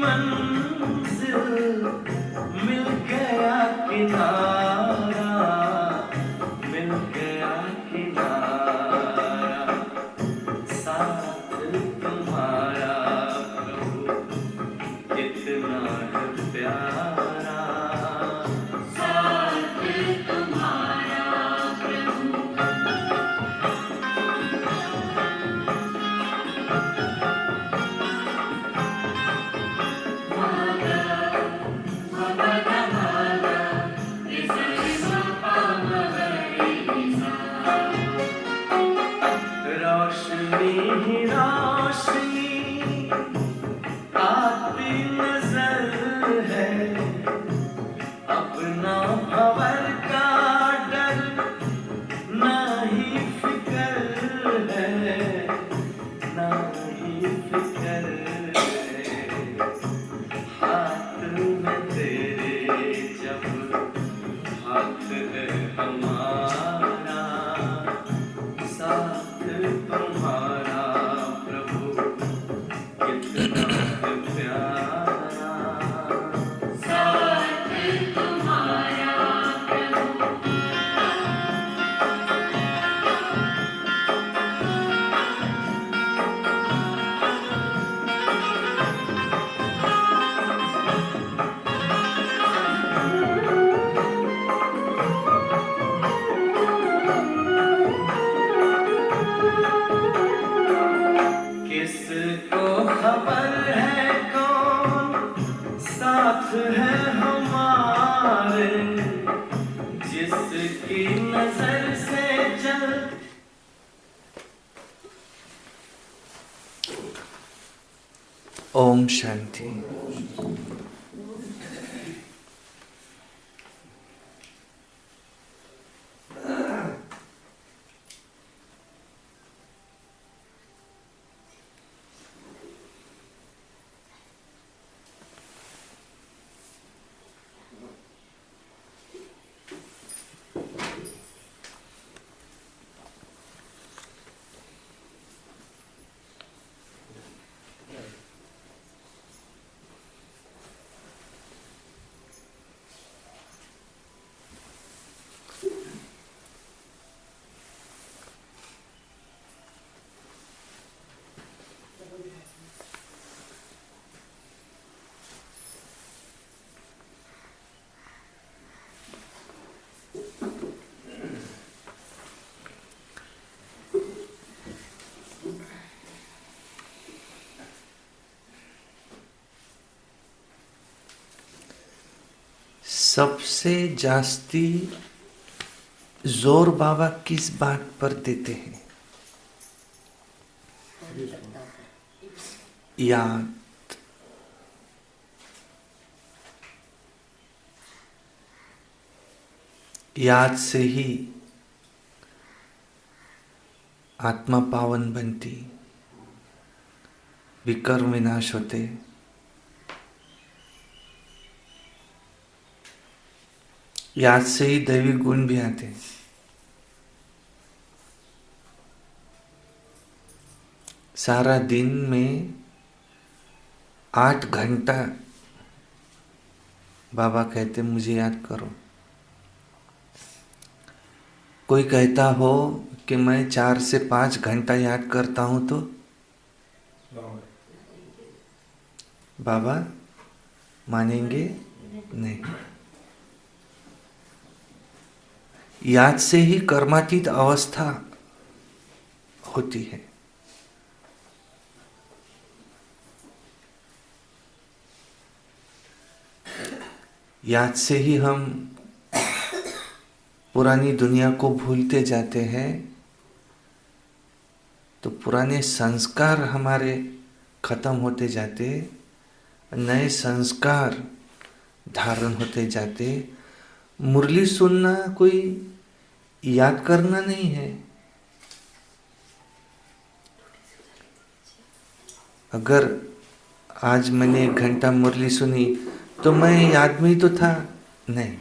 मंजिल मिल गया किनारा, मिल गया किनारा, साथ तुम्हारा प्रभु कितना है प्यारा, साथ तुम्हारा प्रभु। रोशनी ही रोशनी आती नजर है, अपना भंवर का डर ना ही फिकर है, ना ही फिकर है, हाथ में तेरे जब हाथ है हमारा, साथ तुम्हारा प्रभु कितना है प्यारा, साथ तुम्हारा प्रभु। किसको खबर है कौन साथ है हमारे, जिसकी नजर से चल। ओम शांति। सबसे जास्ती जोर बाबा किस बात पर देते हैं? याद। याद से ही आत्मा पावन बनती, विकर्म विनाश होते, याद से ही दैवी गुण भी आते। सारा दिन में 8 घंटा बाबा कहते मुझे याद करो। कोई कहता हो कि मैं 4 से 5 घंटा याद करता हूं तो बाबा मानेंगे नहीं। याद से ही कर्मातीत अवस्था होती है। याद से ही हम पुरानी दुनिया को भूलते जाते हैं, तो पुराने संस्कार हमारे खत्म होते जाते, नए संस्कार धारण होते जाते। मुरली सुनना कोई याद करना नहीं है। अगर आज मैंने 1 घंटा मुरली सुनी तो मैं याद में ही तो था नहीं।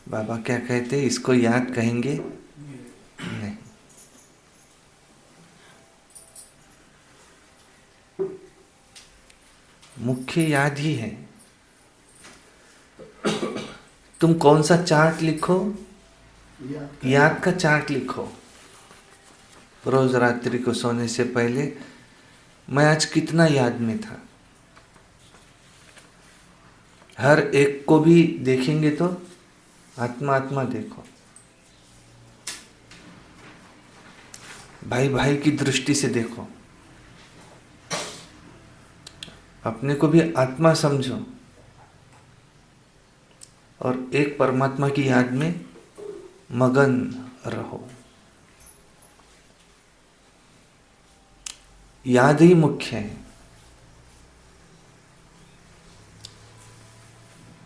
बाबा क्या कहते, इसको याद कहेंगे नहीं। मुख्य याद ही है। तुम कौन सा चार्ट लिखो, याद का चार्ट लिखो। रोज रात्रि को सोने से पहले मैं आज कितना याद में था। हर एक को भी देखेंगे तो आत्मा आत्मा देखो, भाई भाई की दृष्टि से देखो, अपने को भी आत्मा समझो और एक परमात्मा की याद में मगन रहो। याद ही मुख्य है।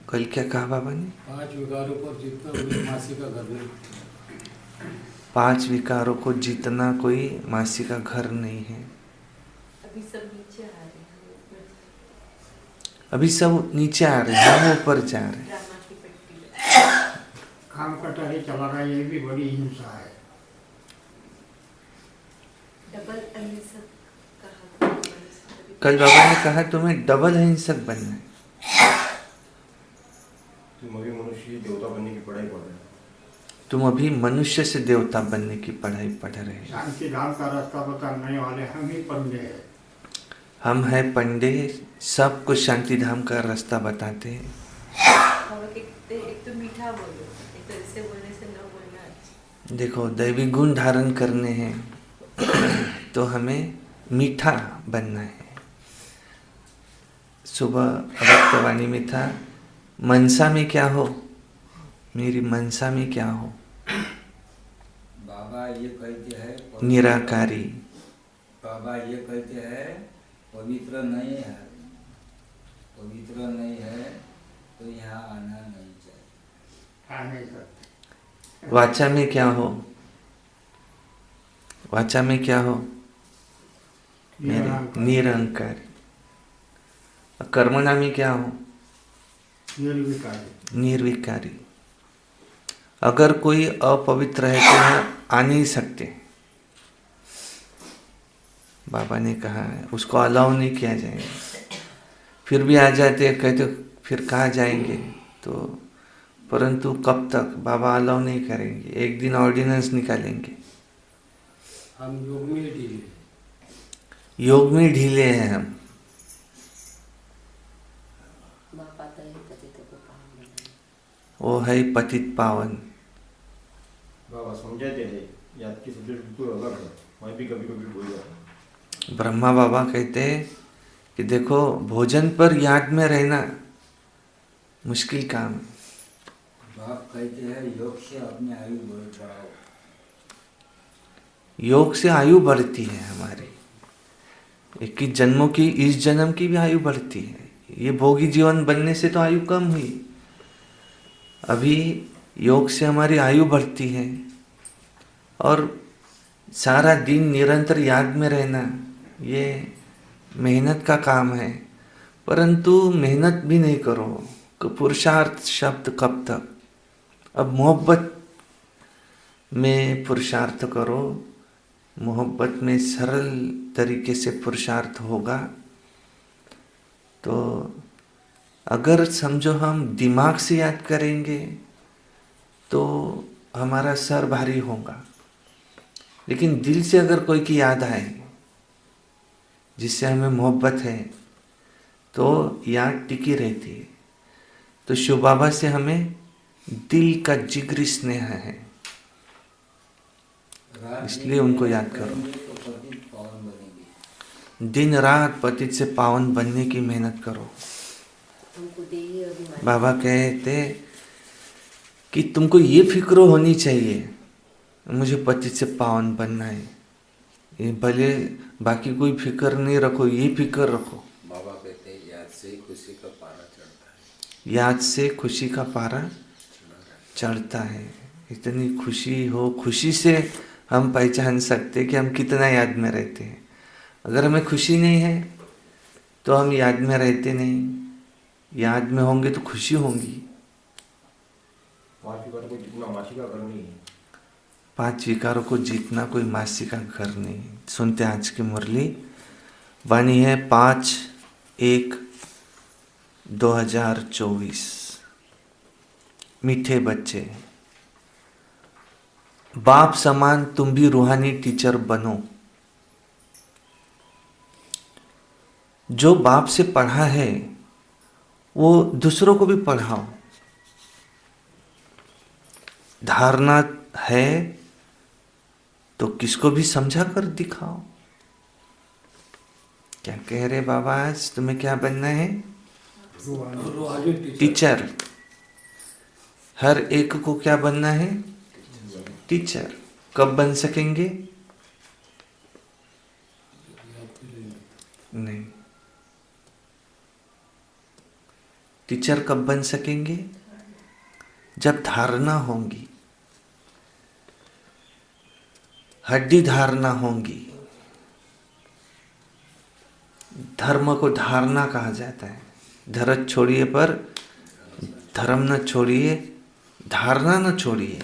कल क्या कहा बाबा ने? 5 विकारों पर जितना कोई मासी का घर नहीं। 5 विकारों को जीतना कोई मासी का घर नहीं है। अभी सब नीचे आ रहे हैं, अभी सब नीचे आ रहे हैं, हम ऊपर जा रहे हैं। ड्रामा की पट्टी में। काम कटारे चला रहा है, ये भी बड़ी हिंसा है। डबल अहिंसक कहा। कल बाबा ने कहा तुम्हें डबल अहिंसक बनना है। तुम अभी मनुष्य देवता बनने की पढ़ाई पढ़ रहे हो। तुम अभी मनुष्य से देवता बनने की पढ़ाई पढ़ रहे हो। शांति धाम का रास्ता बताने वाले हम ही पंडे हैं। हम हैं पंडे, सबको शांति धाम का रास्ता बताते हैं। और एक तो मीठा बोलो, एक तो ऐसे बोलने से न बोलना अच्छा। देखो, दैवी गुण धारण करने हैं तो हमें मीठा बनना है। सुबह अवस्थवाणी में था, मनसा में क्या हो, मेरी मनसा में क्या हो। बाबा ये कहते हैं निराकारी। बाबा ये कहते हैं पवित्र नहीं है, पवित्र नहीं है तो यहाँ आना नहीं चाहिए। आ नहीं सकते। वाचा में क्या हो, वाचा में क्या हो, मेरे निरंकारी। कर्मणा में क्या हो, निर्विकारी। निर्विकारी। अगर कोई अपवित्र है तो यहाँ आ नहीं सकते। बाबा ने कहा है उसको अलाउ नहीं किया जाएगा। फिर भी आ जाते हैं, कहते फिर कहाँ जाएंगे। तो परंतु कब तक बाबा अलाउ नहीं करेंगे, एक दिन ऑर्डिनेंस निकालेंगे। हम योग में ढीले हैं। योग में ढीले हैं हम। पाता है पतितों को पावन बनाना। वो है पतित पावन। बाबा समझाते हैं याद की सब्जेक्ट बिल्कुल अलग है। मैं भी कभी कभी भूल जाता हूँ। ब्रह्मा बाबा कहते हैं कि देखो, भोजन पर याद में रहना मुश्किल काम है। बाप कहते हैं योग से अपनी आयु बढ़ाओ। योग से आयु बढ़ती है हमारी। 21 जन्मों की, इस जन्म की भी आयु बढ़ती है। ये भोगी जीवन बनने से तो आयु कम हुई, अभी योग से हमारी आयु बढ़ती है। और सारा दिन निरंतर याद में रहना, ये मेहनत का काम है। परंतु मेहनत भी नहीं करो तो पुरुषार्थ शब्द कब तक। अब मोहब्बत में पुरुषार्थ करो, मोहब्बत में सरल तरीके से पुरुषार्थ होगा। तो अगर समझो हम दिमाग से याद करेंगे तो हमारा सर भारी होगा, लेकिन दिल से अगर कोई की याद आए जिससे हमें मोहब्बत है तो याद टिकी रहती है। तो शिव बाबा से हमें दिल का जिगरी स्नेह है, इसलिए उनको याद करो। तो पतित पावन बनेंगे। दिन रात पतित से पावन बनने की मेहनत करो। हमको देही अभिमान। बाबा कहते कि तुमको ये फिक्र होनी चाहिए, मुझे पतित से पावन बनना है। ये भले बाकी कोई फिक्र नहीं रखो, ये फिक्र रखो। बाबा कहते हैं याद से खुशी का पारा चढ़ता है। याद से खुशी का पारा चढ़ता है। इतनी खुशी हो, खुशी से हम पहचान सकते कि हम कितना याद में रहते हैं। अगर हमें खुशी नहीं है तो हम याद में रहते नहीं। याद में होंगे तो खुशी होंगी। 5 विकार को जितना मासी का घर नहीं है। 5 विकारों को जीतना कोई मासी का घर नहीं। सुनते आज की मुरली। वाणी है 5:1 2024। मीठे बच्चे, बाप समान तुम भी रूहानी टीचर बनो। जो बाप से पढ़ा है वो दूसरों को भी पढ़ाओ। धारणा है तो किसको भी समझा कर दिखाओ। क्या कह रहे बाबा, आज तुम्हें क्या बनना है? टीचर। हर एक को क्या बनना है? टीचर। कब बन सकेंगे? नहीं। टीचर कब बन सकेंगे? जब धारणा होंगी, हड्डी धारणा होंगी। धर्म को धारणा कहा जाता है। धरत छोड़िए पर धर्म न छोड़िए, धारणा न छोड़िए।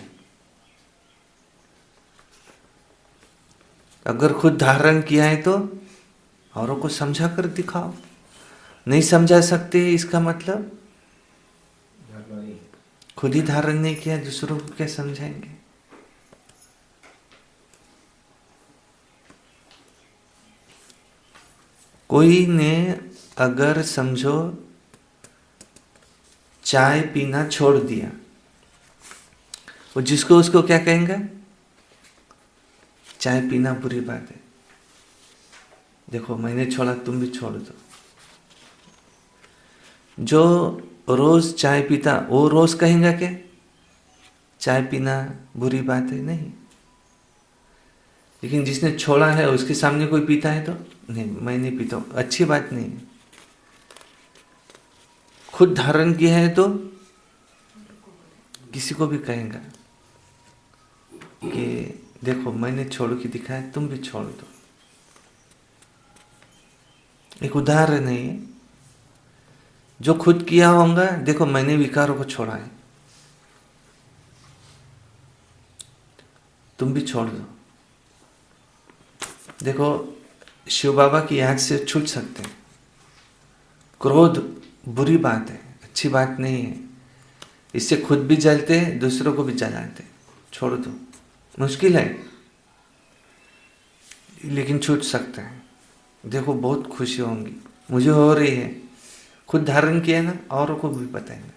अगर खुद धारण किया है तो औरों को समझा कर दिखाओ। नहीं समझा सकते इसका मतलब खुद ही धारण नहीं किया, दूसरों को क्या समझाएंगे? कोई ने अगर समझो चाय पीना छोड़ दिया, वो जिसको उसको क्या कहेंगे? चाय पीना बुरी बात है, देखो मैंने छोड़ा तुम भी छोड़ दो। जो रोज चाय पीता वो रोज कहेंगे क्या चाय पीना बुरी बात है? नहीं। लेकिन जिसने छोड़ा है उसके सामने कोई पीता है तो नहीं, मैं नहीं पीता हूं, अच्छी बात नहीं है। खुद धारण किया है तो किसी को भी कहेंगे कि देखो मैंने छोड़ के दिखाया, तुम भी छोड़ दो। एक उदाहरण है ये। जो खुद किया होगा, देखो मैंने विकारों को छोड़ा है, तुम भी छोड़ दो। देखो शिव बाबा की याद से छूट सकते हैं। क्रोध बुरी बात है, अच्छी बात नहीं है। इससे खुद भी जलते, दूसरों को भी जलाते। छोड़ दो, मुश्किल है लेकिन छूट सकता है। देखो बहुत खुशी होंगी, मुझे हो रही है। खुद धारण किया ना, औरों को भी बताएंगे।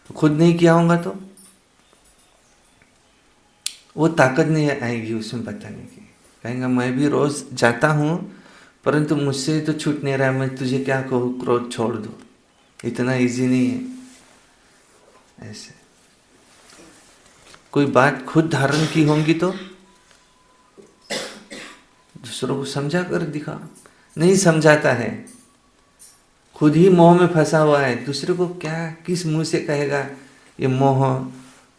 खुद नहीं किया होगा तो वो ताकत नहीं आएगी उसमें बताने की। कहेंगे मैं भी रोज जाता हूं परंतु मुझसे तो छूट नहीं रहा, मैं तुझे क्या कहूँ, क्रोध छोड़ दो। इतना इजी नहीं है। ऐसे कोई बात खुद धारण की होंगी तो दूसरों को समझा कर दिखा। नहीं समझाता है, खुद ही मोह में फंसा हुआ है, दूसरे को क्या किस मुंह से कहेगा ये मोह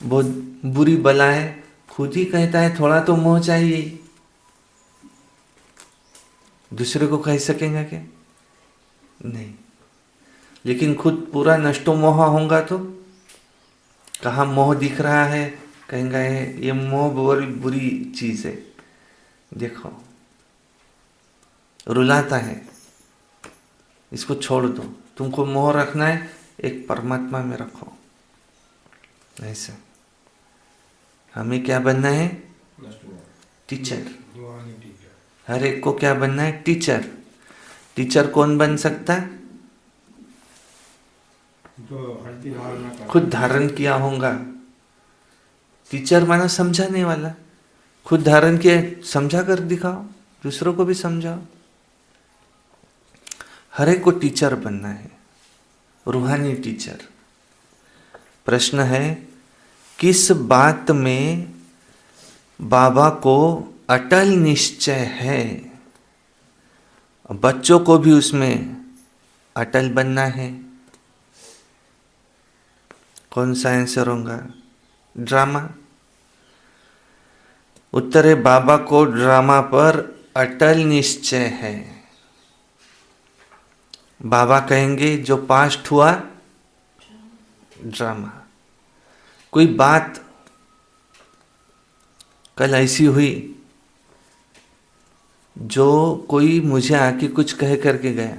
बहुत बुरी बला है। खुद ही कहता है थोड़ा तो मोह चाहिए, दूसरे को कह सकेंगे क्या? नहीं। लेकिन खुद पूरा नष्टो मोह होगा तो कहाँ मोह दिख रहा है, कहेंगे ये मोह बड़ी बुरी चीज है, देखो रुलाता है, इसको छोड़ दो। तुमको मोह रखना है, एक परमात्मा में रखो। ऐसा हमें क्या बनना है? टीचर। हर एक को क्या बनना है? टीचर। टीचर कौन बन सकता है? खुद धारण किया होगा। टीचर माना समझाने वाला। खुद धारण किया, समझा कर दिखाओ, दूसरों को भी समझाओ। हर एक को टीचर बनना है, रूहानी टीचर। प्रश्न है, किस बात में बाबा को अटल निश्चय है? बच्चों को भी उसमें अटल बनना है। कौन सा आंसर होगा? ड्रामा। उत्तर है, बाबा को ड्रामा पर अटल निश्चय है। बाबा कहेंगे जो पास्ट हुआ ड्रामा। कोई बात कल ऐसी हुई जो कोई मुझे आके कुछ कह करके गया,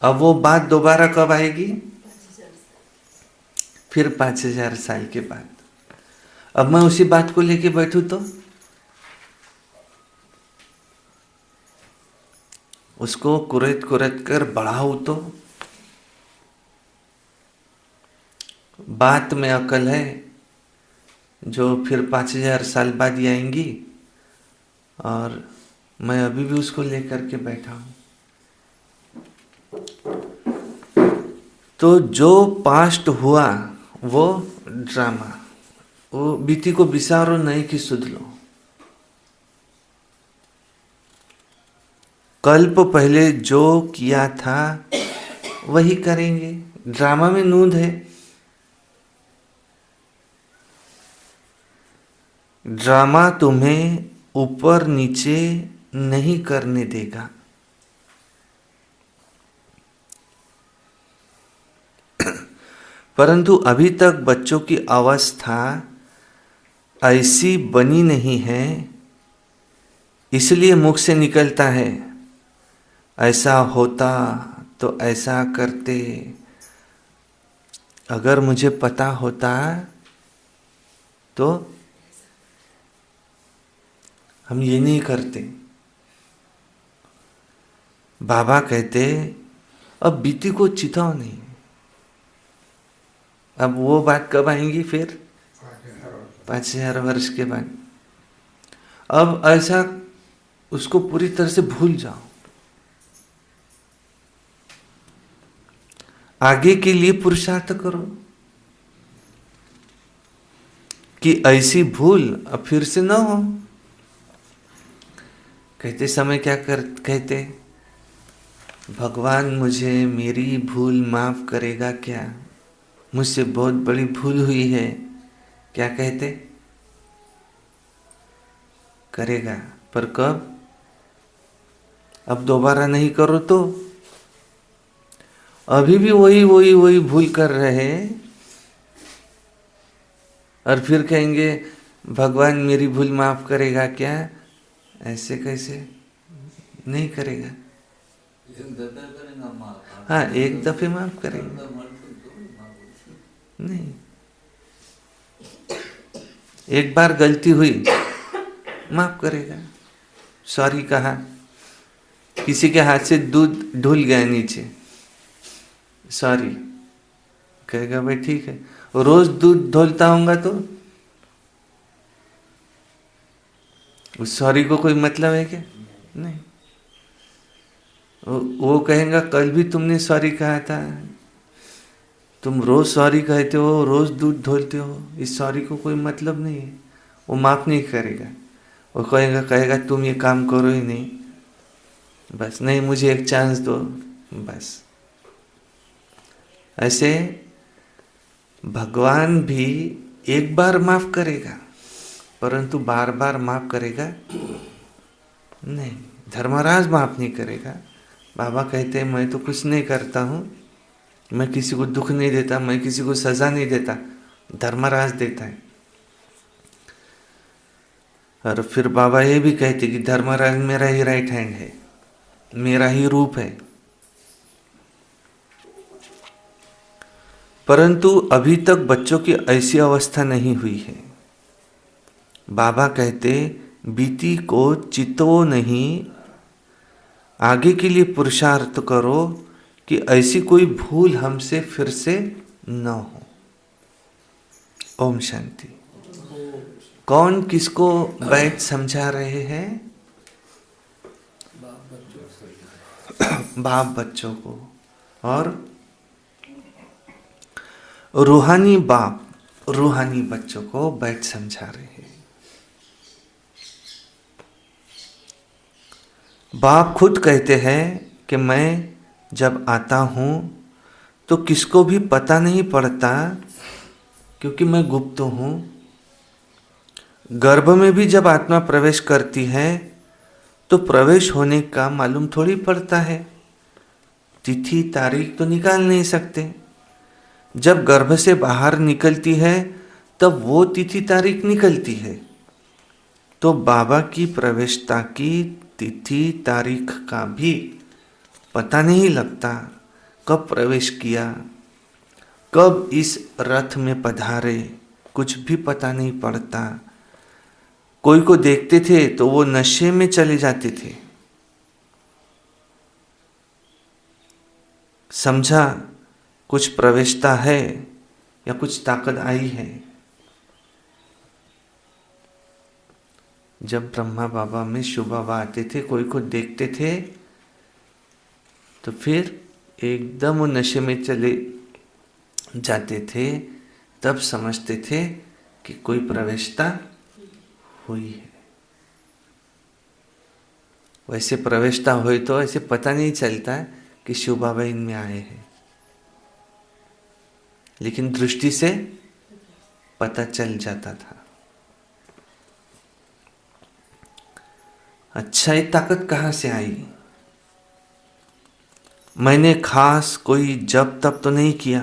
अब वो बात दोबारा कब आएगी? फिर 5000 साल के बाद। अब मैं उसी बात को लेके बैठूं तो उसको कुरेद कुरेद कर बढ़ाऊं तो बात में अकल है जो फिर 5000 साल बाद ही आएंगी, और मैं अभी भी उसको लेकर के बैठा हूं। तो जो पास्ट हुआ वो ड्रामा, वो बीती को बिसारो, नई की सुध लो। कल्प पहले जो किया था वही करेंगे। ड्रामा में नूंद है। ड्रामा तुम्हें ऊपर नीचे नहीं करने देगा। परंतु अभी तक बच्चों की अवस्था ऐसी बनी नहीं है, इसलिए मुख से निकलता है ऐसा होता तो ऐसा करते, अगर मुझे पता होता तो हम ये नहीं करते। बाबा कहते अब बीती को चिताओ नहीं। अब वो बात कब आएंगी? फिर 5000 वर्ष के बाद। अब ऐसा उसको पूरी तरह से भूल जाओ। आगे के लिए पुरुषार्थ करो कि ऐसी भूल अब फिर से न हो। कहते समय क्या कहते, भगवान मुझे मेरी भूल माफ करेगा क्या? मुझसे बहुत बड़ी भूल हुई है। क्या कहते? करेगा, पर कब? अब दोबारा नहीं करो तो अभी भी वही भूल कर रहे, और फिर कहेंगे भगवान मेरी भूल माफ करेगा क्या? ऐसे कैसे? नहीं करेगा। एक दफे करेगा माफ। हाँ, एक दफे माफ करेगा। नहीं, एक बार गलती हुई माफ करेगा। सॉरी कहा, किसी के हाथ से दूध ढुल गया नीचे, सॉरी कहेगा भाई ठीक है। रोज दूध धुलता होगा तो उस सॉरी को कोई मतलब है क्या? नहीं। वो कहेगा कल भी तुमने सॉरी कहा था, तुम रोज सॉरी कहते हो, रोज दूध धुलते हो, इस सॉरी को कोई मतलब नहीं है। वो माफ नहीं करेगा। वो कहेगा तुम ये काम करो ही नहीं, बस नहीं मुझे एक चांस दो बस। ऐसे भगवान भी एक बार माफ करेगा, परंतु बार बार माफ करेगा नहीं। धर्मराज माफ नहीं करेगा। बाबा कहते हैं मैं तो कुछ नहीं करता हूँ, मैं किसी को दुख नहीं देता, मैं किसी को सजा नहीं देता, धर्मराज देता है। और फिर बाबा ये भी कहते कि धर्मराज मेरा ही राइट हैंड है, मेरा ही रूप है। परंतु अभी तक बच्चों की ऐसी अवस्था नहीं हुई है। बाबा कहते बीती को चितो नहीं, आगे के लिए पुरुषार्थ करो कि ऐसी कोई भूल हमसे फिर से न हो। ओम शांति। कौन किसको बैठ समझा रहे हैं? बाप बच्चों को, और रूहानी बाप रूहानी बच्चों को बैठ समझा रहे हैं। बाप खुद कहते हैं कि मैं जब आता हूँ तो किसको भी पता नहीं पड़ता, क्योंकि मैं गुप्त हूँ। गर्भ में भी जब आत्मा प्रवेश करती है तो प्रवेश होने का मालूम थोड़ी पड़ता है। तिथि तारीख तो निकाल नहीं सकते। जब गर्भ से बाहर निकलती है तब वो तिथि तारीख निकलती है। तो बाबा की प्रवेशता की तिथि तारीख का भी पता नहीं लगता। कब प्रवेश किया, कब इस रथ में पधारे, कुछ भी पता नहीं पड़ता। कोई को देखते थे तो वो नशे में चले जाते थे। समझा कुछ प्रवेशता है या कुछ ताकत आई है। जब ब्रह्मा बाबा में शिव बाबा आते थे, कोई को देखते थे तो फिर एकदम वो नशे में चले जाते थे, तब समझते थे कि कोई प्रवेशता हुई है। वैसे प्रवेशता हुई तो ऐसे पता नहीं चलता कि शिव बाबा इनमें आए हैं, लेकिन दृष्टि से पता चल जाता था। अच्छा, ये ताकत कहाँ से आई? मैंने खास कोई जप तप तो नहीं किया।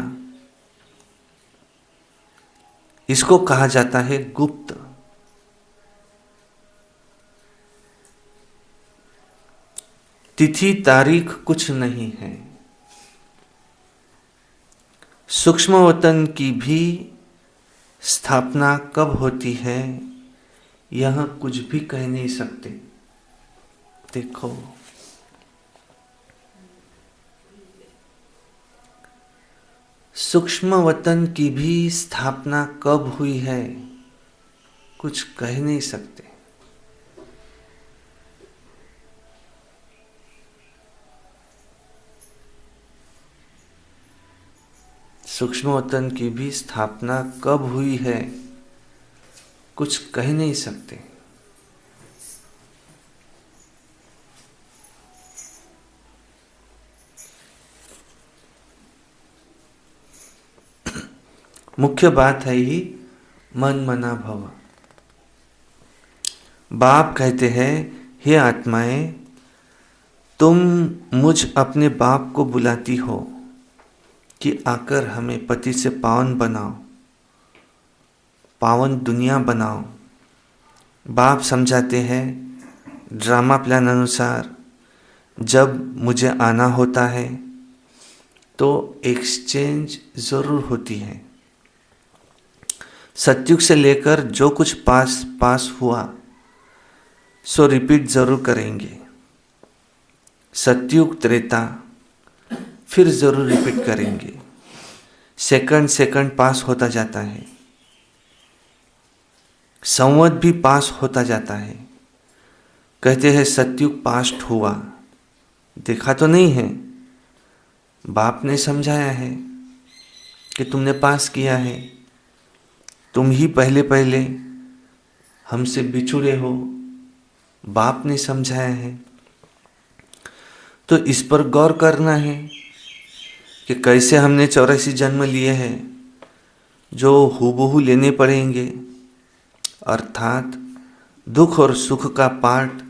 इसको कहा जाता है गुप्त। तिथि तारीख कुछ नहीं है। सूक्ष्म वतन की भी स्थापना कब होती है, यह कुछ भी कह नहीं सकते। देखो, सूक्ष्म वतन की भी स्थापना कब हुई है, कुछ कह नहीं सकते। सूक्ष्म वतन की भी स्थापना कब हुई है, कुछ कह नहीं सकते। मुख्य बात है ही मन मना भव। बाप कहते हैं, हे आत्माएं, तुम मुझ अपने बाप को बुलाती हो कि आकर हमें पति से पावन बनाओ, पावन दुनिया बनाओ। बाप समझाते हैं, ड्रामा प्लान अनुसार जब मुझे आना होता है तो एक्सचेंज जरूर होती है। सतयुग से लेकर जो कुछ पास हुआ सो रिपीट जरूर करेंगे। सतयुग त्रेता फिर जरूर रिपीट करेंगे। सेकंड पास होता जाता है, संवत भी पास होता जाता है। कहते हैं सतयुग पास्ट हुआ, देखा तो नहीं है, बाप ने समझाया है कि तुमने पास किया है, तुम ही पहले हमसे बिछुड़े हो, बाप ने समझाया है। तो इस पर गौर करना है कि कैसे हमने 84 जन्म लिए हैं जो हूबहू लेने पड़ेंगे, अर्थात दुख और सुख का पार्ट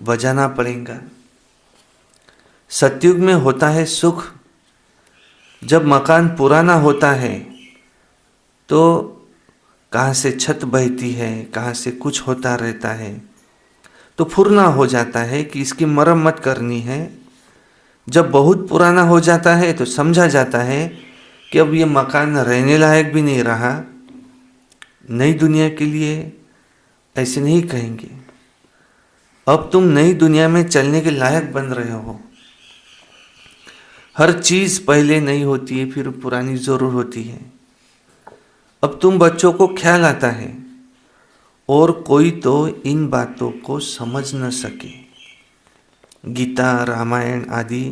बजाना पड़ेगा। सतयुग में होता है सुख। जब मकान पुराना होता है तो कहाँ से छत बहती है, कहाँ से कुछ होता रहता है, तो फुरना हो जाता है कि इसकी मरम्मत करनी है। जब बहुत पुराना हो जाता है तो समझा जाता है कि अब ये मकान रहने लायक भी नहीं रहा। नई दुनिया के लिए ऐसे नहीं कहेंगे, अब तुम नई दुनिया में चलने के लायक बन रहे हो। हर चीज पहले नई होती है, फिर पुरानी जरूर होती है। अब तुम बच्चों को ख्याल आता है और कोई तो इन बातों को समझ न सके। गीता रामायण आदि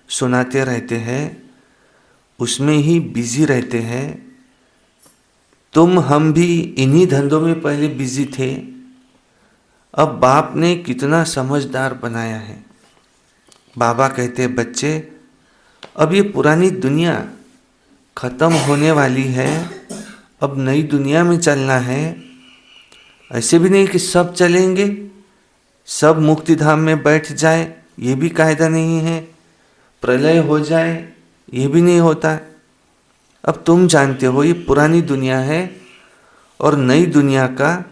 सुनाते रहते हैं, उसमें ही बिजी रहते हैं। तुम हम भी इन्हीं धंधों में पहले बिजी थे। अब बाप ने कितना समझदार बनाया है। बाबा कहते हैं, बच्चे अब ये पुरानी दुनिया खत्म होने वाली है, अब नई दुनिया में चलना है। ऐसे भी नहीं कि सब चलेंगे, सब मुक्ति धाम में बैठ जाए, ये भी कायदा नहीं है। प्रलय हो जाए, ये भी नहीं होता। अब तुम जानते हो ये पुरानी दुनिया है और नई दुनिया का,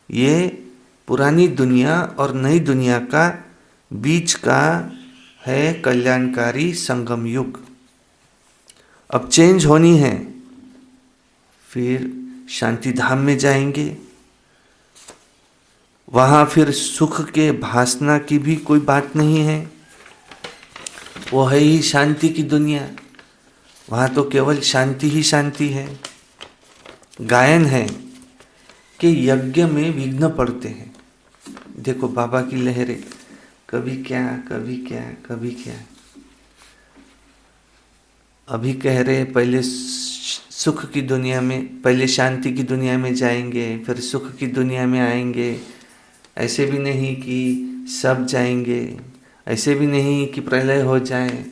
ये पुरानी दुनिया और नई दुनिया का बीच का है कल्याणकारी संगम युग। अब चेंज होनी है, फिर शांति धाम में जाएंगे, वहां फिर सुख के भासना की भी कोई बात नहीं है, वो है ही शांति की दुनिया, वहां तो केवल शांति ही शांति है। गायन है कि यज्ञ में विघ्न पड़ते हैं। देखो बाबा की लहरें, कभी क्या कभी क्या कभी क्या। अभी कह रहे पहले सुख की दुनिया में, पहले शांति की दुनिया में जाएंगे, फिर सुख की दुनिया में आएंगे। ऐसे भी नहीं कि सब जाएंगे, ऐसे भी नहीं कि प्रलय हो जाए,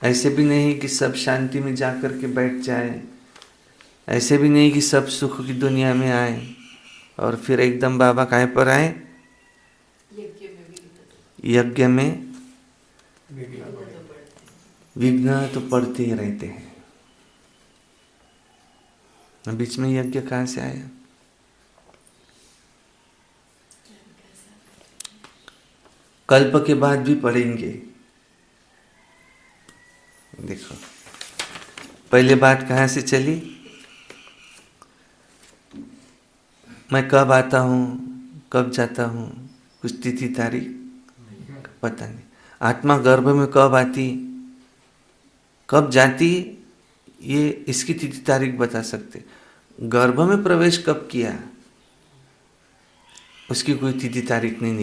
ऐसे भी नहीं कि सब शांति में जाकर के बैठ जाए, ऐसे भी नहीं कि सब सुख की दुनिया में आए और फिर एकदम बाबा काहे पर आए? यज्ञ में विघ्न तो पड़ते ही रहते हैं। बीच में यज्ञ कहाँ से आया? कल्प के बाद भी पढ़ेंगे। देखो पहले बात कहाँ से चली? मैं कब आता हूँ कब जाता हूँ, कुछ तिथि तारीख पता नहीं। आत्मा गर्भ में कब आती कब जाती, ये इसकी तिथि तारीख बता सकते। गर्भ में प्रवेश कब किया उसकी कोई तिथि तारीख नहीं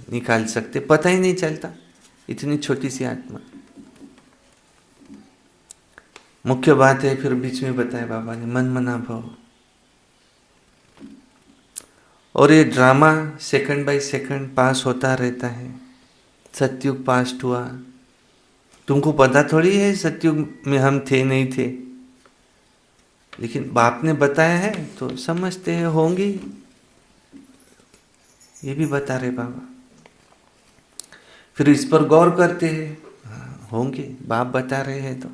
निकाल सकते, पता ही नहीं चलता, इतनी छोटी सी आत्मा। मुख्य बात है फिर बीच में बताया बाबा ने, मन मना भाव। और ये ड्रामा सेकंड बाय सेकंड पास होता रहता है। सतयुग पास्ट हुआ, तुमको पता थोड़ी है सतयुग में हम थे नहीं थे, लेकिन बाप ने बताया है तो समझते हैं होंगे, ये भी बता रहे बाबा। फिर इस पर गौर करते हैं, होंगे, बाप बता रहे हैं तो।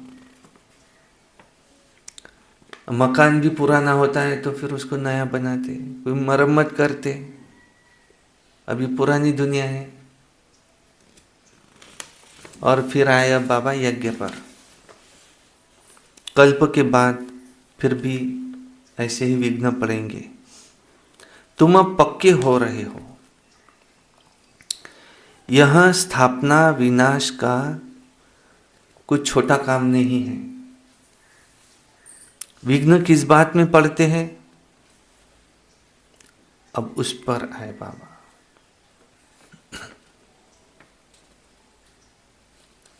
मकान भी पुराना होता है तो फिर उसको नया बनाते, कोई मरम्मत करते। अभी पुरानी दुनिया है। और फिर आए अब बाबा यज्ञ पर। कल्प के बाद फिर भी ऐसे ही विघ्न पड़ेंगे। तुम अब पक्के हो रहे हो। यह स्थापना विनाश का कुछ छोटा काम नहीं है। विघ्न किस बात में पड़ते हैं, अब उस पर आए बाबा।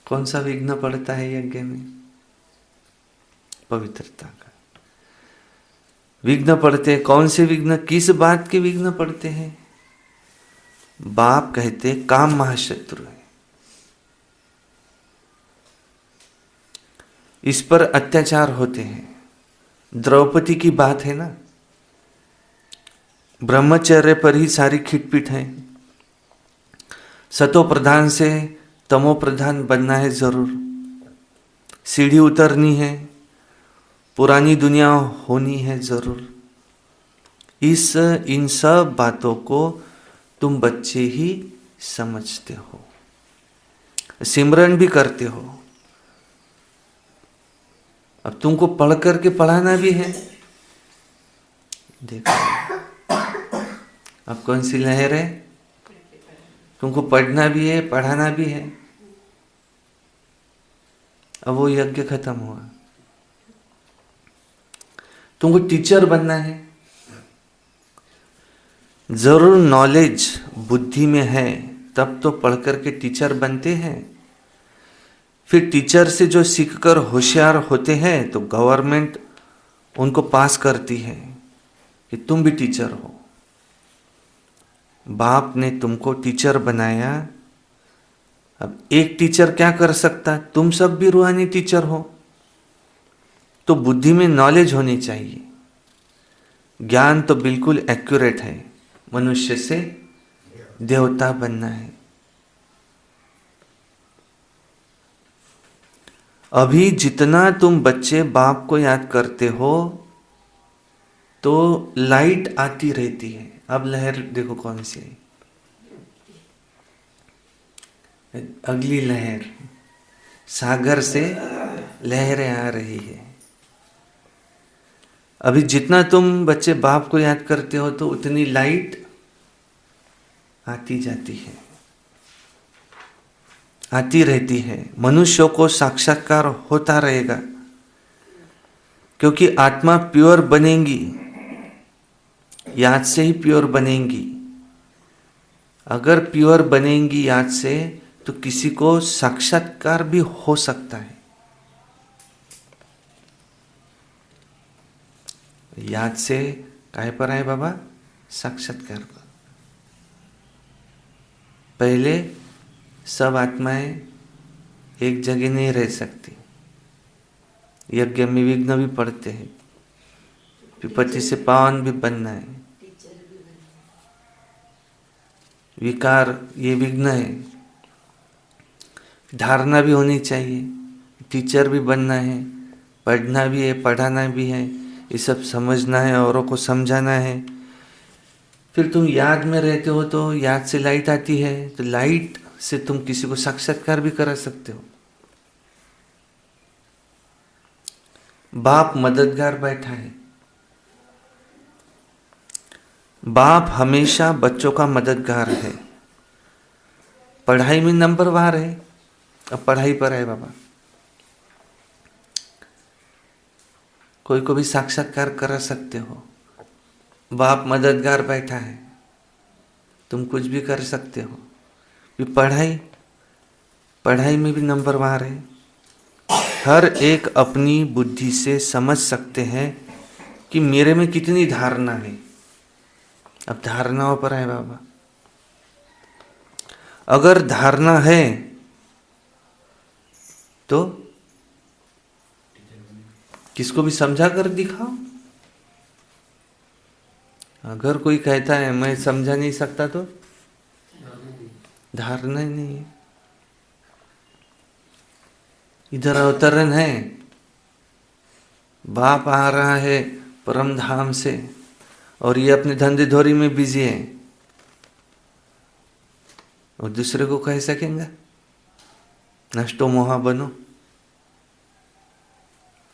कौन सा विघ्न पड़ता है यज्ञ में? पवित्रता का विघ्न पड़ते हैं। कौन से विघ्न, किस बात के विघ्न पड़ते हैं? बाप कहते काम महाशत्रु है, इस पर अत्याचार होते हैं। द्रौपदी की बात है ना, ब्रह्मचर्य पर ही सारी खिटपिट है। सतो प्रधान से तमो प्रधान बनना है जरूर, सीढ़ी उतरनी है, पुरानी दुनिया होनी है जरूर। इन सब बातों को तुम बच्चे ही समझते हो, सिमरन भी करते हो। अब तुमको पढ़ करके पढ़ाना भी है। देखो अब कौन सी लहर है, तुमको पढ़ना भी है पढ़ाना भी है। अब वो यज्ञ खत्म हुआ, तुमको टीचर बनना है। जरूर नॉलेज बुद्धि में है तब तो पढ़ करके टीचर बनते हैं। फिर टीचर से जो सीखकर होशियार होते हैं तो गवर्नमेंट उनको पास करती है कि तुम भी टीचर हो। बाप ने तुमको टीचर बनाया। अब एक टीचर क्या कर सकता, तुम सब भी रूहानी टीचर हो। तो बुद्धि में नॉलेज होनी चाहिए। ज्ञान तो बिल्कुल एक्यूरेट है, मनुष्य से देवता बनना है। अभी जितना तुम बच्चे बाप को याद करते हो तो लाइट आती रहती है। अब लहर देखो कौन सी है, अगली लहर सागर से लहरें आ रही है। अभी जितना तुम बच्चे बाप को याद करते हो तो उतनी लाइट आती जाती है, आती रहती है। मनुष्यों को साक्षात्कार होता रहेगा, क्योंकि आत्मा प्योर बनेगी, याद से ही प्योर बनेगी। अगर प्योर बनेगी याद से तो किसी को साक्षात्कार भी हो सकता है। याद से काहे पर आए बाबा? साक्षात्कार पर। पहले सब आत्माएं एक जगह नहीं रह सकती। यज्ञ में विघ्न भी पड़ते हैं, विपत्ति से पावन भी बनना है। विकार ये विघ्न है। धारणा भी होनी चाहिए, टीचर भी बनना है, पढ़ना भी है, पढ़ाना भी है, ये सब समझना है, औरों को समझाना है। फिर तुम याद में रहते हो तो याद से लाइट आती है, तो लाइट से तुम किसी को साक्षात्कार भी करा सकते हो। बाप मददगार बैठा है। बाप हमेशा बच्चों का मददगार है। पढ़ाई में नंबरवार है, अब पढ़ाई पर है बाबा। कोई को भी साक्षात्कार करा सकते हो। बाप मददगार बैठा है, तुम कुछ भी कर सकते हो। भी पढ़ाई में भी नंबरवार है। हर एक अपनी बुद्धि से समझ सकते हैं कि मेरे में कितनी धारणा है। अब धारणाओं पर है बाबा। अगर धारणा है तो किसको भी समझा कर दिखाओ। अगर कोई कहता है मैं समझा नहीं सकता तो धारणा ही नहीं है। इधर अवतरण है, बाप आ रहा है परम धाम से और ये अपने धंधे धोरी में बिजी है, और दूसरे को कह सकेंगे नष्टो मोहा बनो?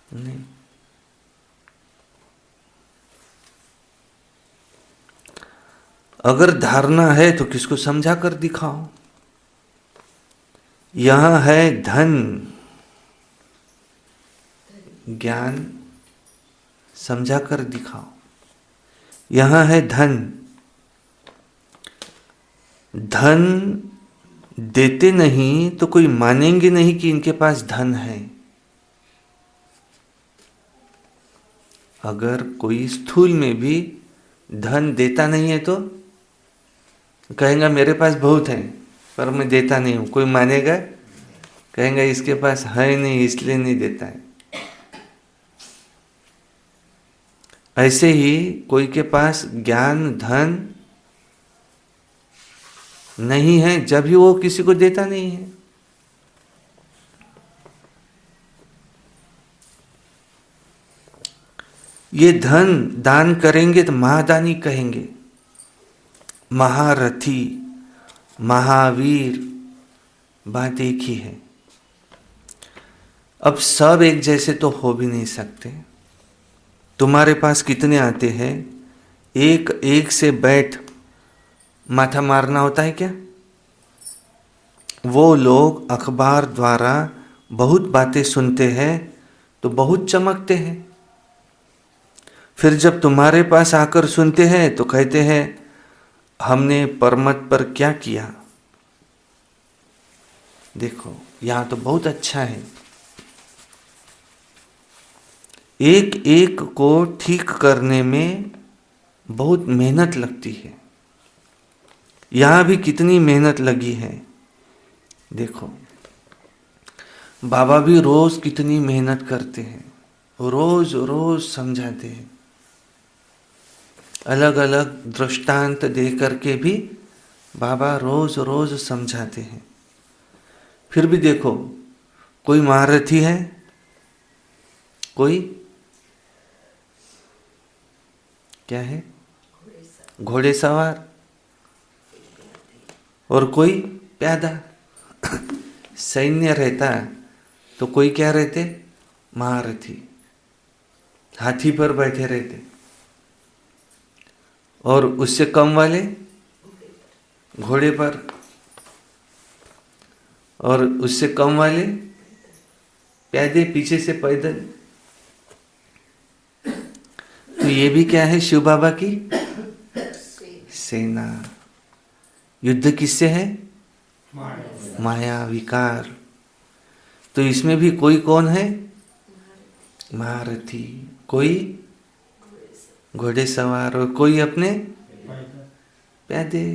नहीं। अगर धारणा है तो किसको समझा कर दिखाओ। यहां है धन, ज्ञान समझा कर दिखाओ। यहां है धन, धन देते नहीं तो कोई मानेंगे नहीं कि इनके पास धन है। अगर कोई स्थूल में भी धन देता नहीं है तो कहेगा मेरे पास बहुत है पर मैं देता नहीं हूं। कोई मानेगा? कहेगा इसके पास है नहीं इसलिए नहीं देता है। ऐसे ही कोई के पास ज्ञान धन नहीं है जब भी वो किसी को देता नहीं है। ये धन दान करेंगे तो महादानी कहेंगे, महारथी, महावीर, बात एक ही है। अब सब एक जैसे तो हो भी नहीं सकते। तुम्हारे पास कितने आते हैं? एक एक से बैठ माथा मारना होता है क्या? वो लोग अखबार द्वारा बहुत बातें सुनते हैं तो बहुत चमकते हैं। फिर जब तुम्हारे पास आकर सुनते हैं तो कहते हैं हमने परमत पर क्या किया। देखो यहां तो बहुत अच्छा है। एक एक को ठीक करने में बहुत मेहनत लगती है। यहां भी कितनी मेहनत लगी है। देखो बाबा भी रोज कितनी मेहनत करते हैं, रोज रोज समझाते हैं, अलग अलग दृष्टांत दे करके भी बाबा रोज रोज समझाते हैं। फिर भी देखो कोई महारथी है, कोई क्या है घोड़े सवार, और कोई प्यादा। सैन्य रहता तो कोई क्या रहते महारथी हाथी पर बैठे रहते, और उससे कम वाले घोड़े पर, और उससे कम वाले पैदे पीछे से पैदल। तो ये भी क्या है? शिव बाबा की सेना। युद्ध किससे है? माया, विकार। तो इसमें भी कोई कौन है? महारथी, कोई घोड़े सवार, और कोई अपने पैदे।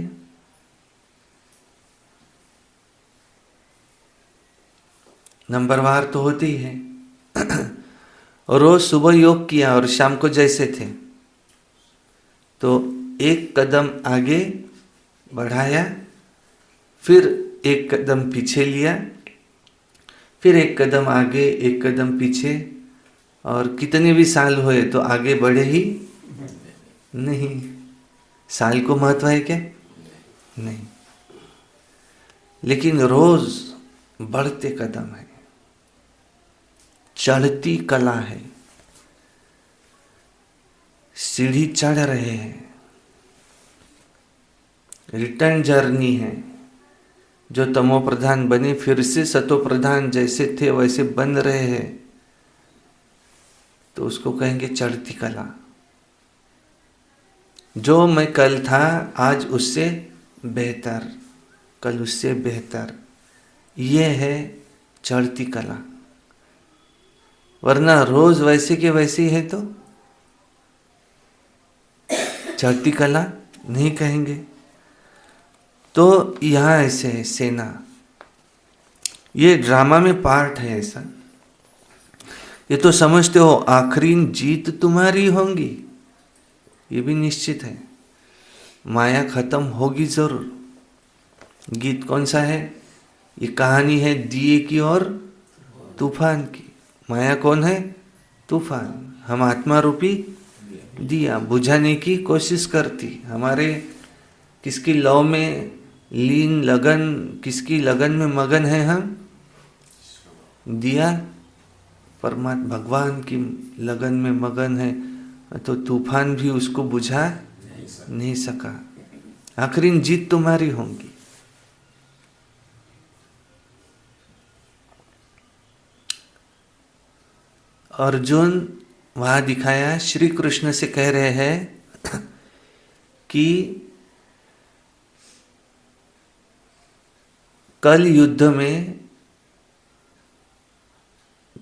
नंबरवार तो होती ही है। और रोज सुबह योग किया और शाम को जैसे थे, तो एक कदम आगे बढ़ाया, फिर एक कदम पीछे लिया, फिर एक कदम आगे एक कदम पीछे, और कितने भी साल हुए तो आगे बढ़े ही नहीं। साल को महत्व है क्या? नहीं। लेकिन रोज बढ़ते कदम है, चढ़ती कला है, सीढ़ी चढ़ रहे हैं, रिटर्न जर्नी है। जो तमो प्रधान बने फिर से सतो प्रधान जैसे थे वैसे बन रहे हैं, तो उसको कहेंगे चढ़ती कला। जो मैं कल था आज उससे बेहतर, कल उससे बेहतर, ये है चढ़ती कला। वरना रोज वैसे के वैसे ही है तो चढ़ती कला नहीं कहेंगे। तो यहाँ ऐसे है सेना, ये ड्रामा में पार्ट है ऐसा। ये तो समझते हो आखिरी जीत तुम्हारी होगी, ये भी निश्चित है। माया खत्म होगी जरूर। गीत कौन सा है? ये कहानी है दिए की और तूफान की। माया कौन है? तूफान। हम आत्मा रूपी दिया बुझाने की कोशिश करती। हमारे किसकी लव में लीन लगन, किसकी लगन में मगन है हम? दिया परमात्मा भगवान की लगन में मगन है, तो तूफान भी उसको बुझा नहीं सका। आखिरी जीत तुम्हारी होगी। अर्जुन वहां दिखाया, श्री कृष्ण से कह रहे हैं कि कल युद्ध में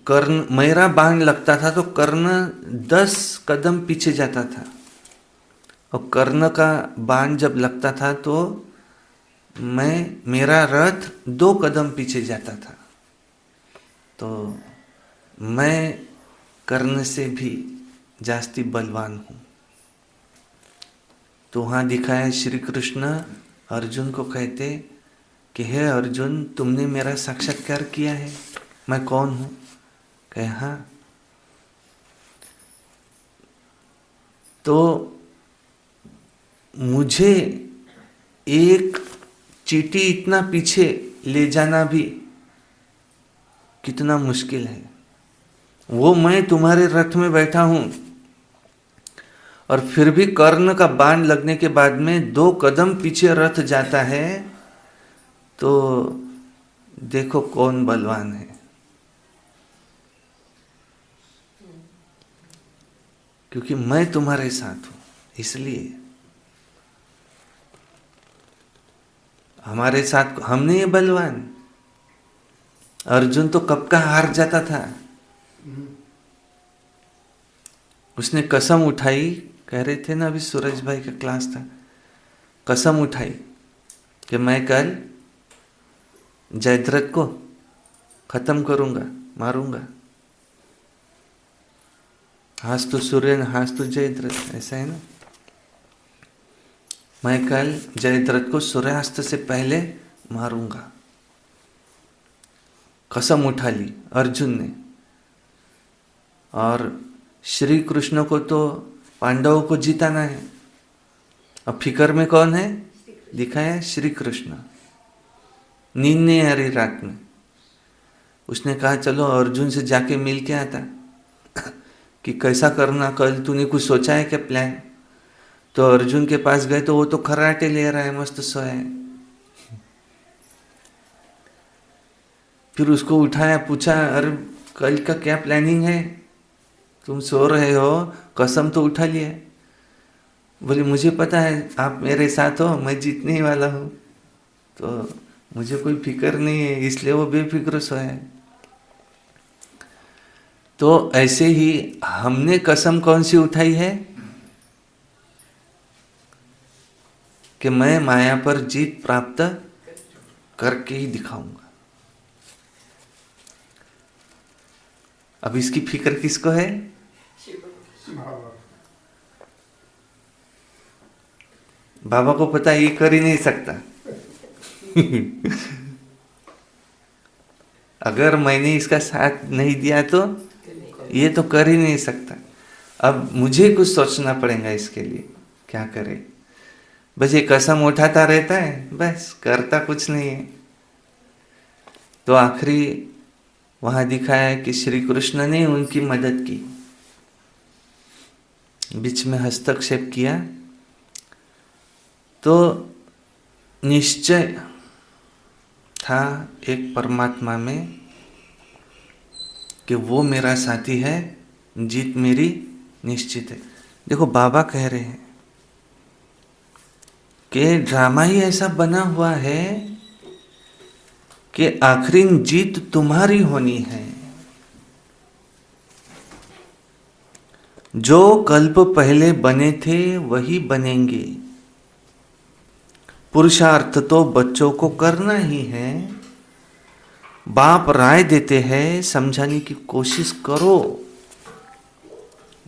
कर्ण, मेरा बाण लगता था तो कर्ण 10 कदम पीछे जाता था, और कर्ण का बाण जब लगता था तो मेरा रथ 2 कदम पीछे जाता था। तो मैं कर्ण से भी जास्ती बलवान हूं। तो वहां दिखाया श्री कृष्ण अर्जुन को कहते कि हे अर्जुन, तुमने मेरा साक्षात्कार किया है, मैं कौन हूं? कहे हाँ। तो मुझे एक चींटी इतना पीछे ले जाना भी कितना मुश्किल है। वो मैं तुम्हारे रथ में बैठा हूं, और फिर भी कर्ण का बाण लगने के बाद में 2 कदम पीछे रथ जाता है। तो देखो कौन बलवान है। क्योंकि मैं तुम्हारे साथ हूं, इसलिए हमारे साथ हम नहीं है बलवान। अर्जुन तो कब का हार जाता था। उसने कसम उठाई, कह रहे थे ना अभी सूरज भाई का क्लास था, कसम उठाई कि मैं कल जयद्रथ को खत्म करूंगा, मारूंगा। हास तो सूर्य, हास तो जयद्रथ, ऐसा है ना। मैं कल जयद्रथ को सूर्यास्त से पहले मारूंगा। कसम उठा ली अर्जुन ने। और श्री कृष्ण को तो पांडवों को जिताना है। अब फिकर में कौन है? दिखाया श्री कृष्ण। नींद नहीं आ रही रात में। उसने कहा चलो अर्जुन से जाके मिल के आता कि कैसा करना, कल तूने कुछ सोचा है क्या प्लान। तो अर्जुन के पास गए तो वो तो खर्राटे ले रहा है, मस्त सोया है। फिर उसको उठाया, पूछा अरे कल का क्या प्लानिंग है, तुम सो रहे हो, कसम तो उठा लिया। बोले मुझे पता है आप मेरे साथ हो, मैं जीतने ही वाला हूँ, तो मुझे कोई फिक्र नहीं है, इसलिए वो बेफिक्र सोया है। तो ऐसे ही हमने कसम कौन सी उठाई है कि मैं माया पर जीत प्राप्त करके ही दिखाऊंगा। अब इसकी फिक्र किसको है? बाबा को पता ये कर ही नहीं सकता। अगर मैंने इसका साथ नहीं दिया तो ये तो कर ही नहीं सकता। अब मुझे कुछ सोचना पड़ेगा इसके लिए, क्या करे। बस ये कसम उठाता रहता है, बस करता कुछ नहीं है। तो आखिरी वहां दिखाया है कि श्री कृष्ण ने उनकी मदद की, बीच में हस्तक्षेप किया। तो निश्चय था एक परमात्मा में कि वो मेरा साथी है, जीत मेरी निश्चित है। देखो बाबा कह रहे हैं कि ड्रामा ही ऐसा बना हुआ है कि आखिरी जीत तुम्हारी होनी है। जो कल्प पहले बने थे वही बनेंगे। पुरुषार्थ तो बच्चों को करना ही है। बाप राय देते हैं, समझाने की कोशिश करो।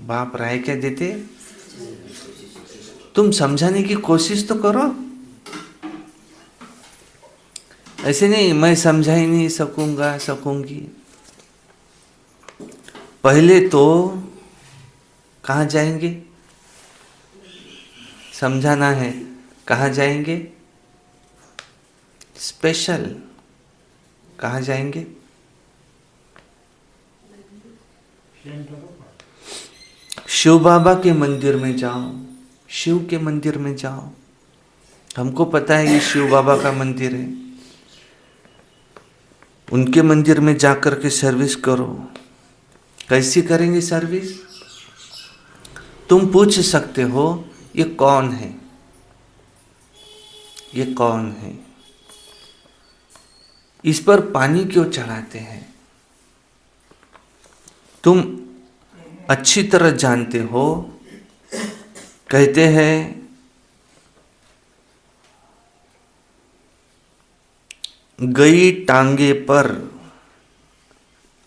बाप राय क्या देते? तुम समझाने की कोशिश तो करो। ऐसे नहीं मैं समझा ही नहीं सकूंगा सकूंगी। पहले तो कहाँ जाएंगे? समझाना है, कहाँ जाएंगे? स्पेशल कहाँ जाएंगे? शिव बाबा के मंदिर में जाओ, शिव के मंदिर में जाओ। हमको पता है ये शिव बाबा का मंदिर है, उनके मंदिर में जाकर के सर्विस करो। कैसी करेंगे सर्विस? तुम पूछ सकते हो ये कौन है, ये कौन है, इस पर पानी क्यों चढ़ाते हैं? तुम अच्छी तरह जानते हो। कहते हैं गई टांगे पर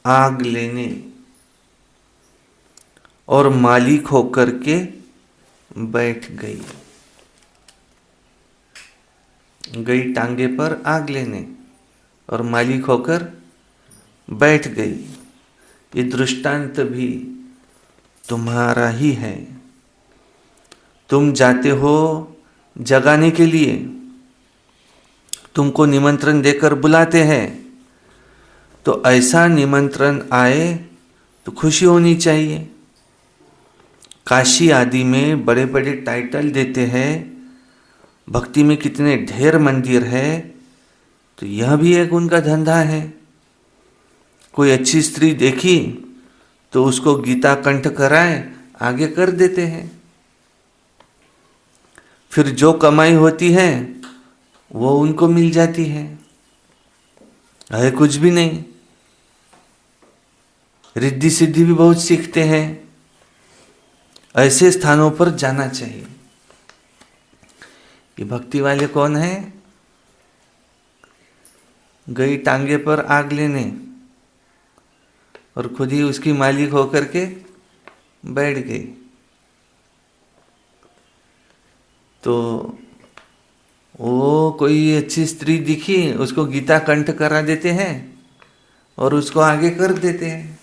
आग लेने और मालिक होकर के बैठ गई। गई टांगे पर आग लेने और मालिक होकर बैठ गई। ये दृष्टांत भी तुम्हारा ही है। तुम जाते हो जगाने के लिए, तुमको निमंत्रण देकर बुलाते हैं, तो ऐसा निमंत्रण आए तो खुशी होनी चाहिए। काशी आदि में बड़े बड़े टाइटल देते हैं, भक्ति में कितने ढेर मंदिर है, तो यह भी एक उनका धंधा है। कोई अच्छी स्त्री देखी तो उसको गीता कंठ कराए आगे कर देते हैं। फिर जो कमाई होती है वो उनको मिल जाती है कुछ भी नहीं। रिद्धि सिद्धि भी बहुत सीखते हैं। ऐसे स्थानों पर जाना चाहिए। ये भक्ति वाले कौन है? गई टांगे पर आग लेने और खुद ही उसकी मालिक होकर के बैठ गई। तो वो कोई अच्छी स्त्री दिखी, उसको गीता कंठ करा देते हैं और उसको आगे कर देते हैं।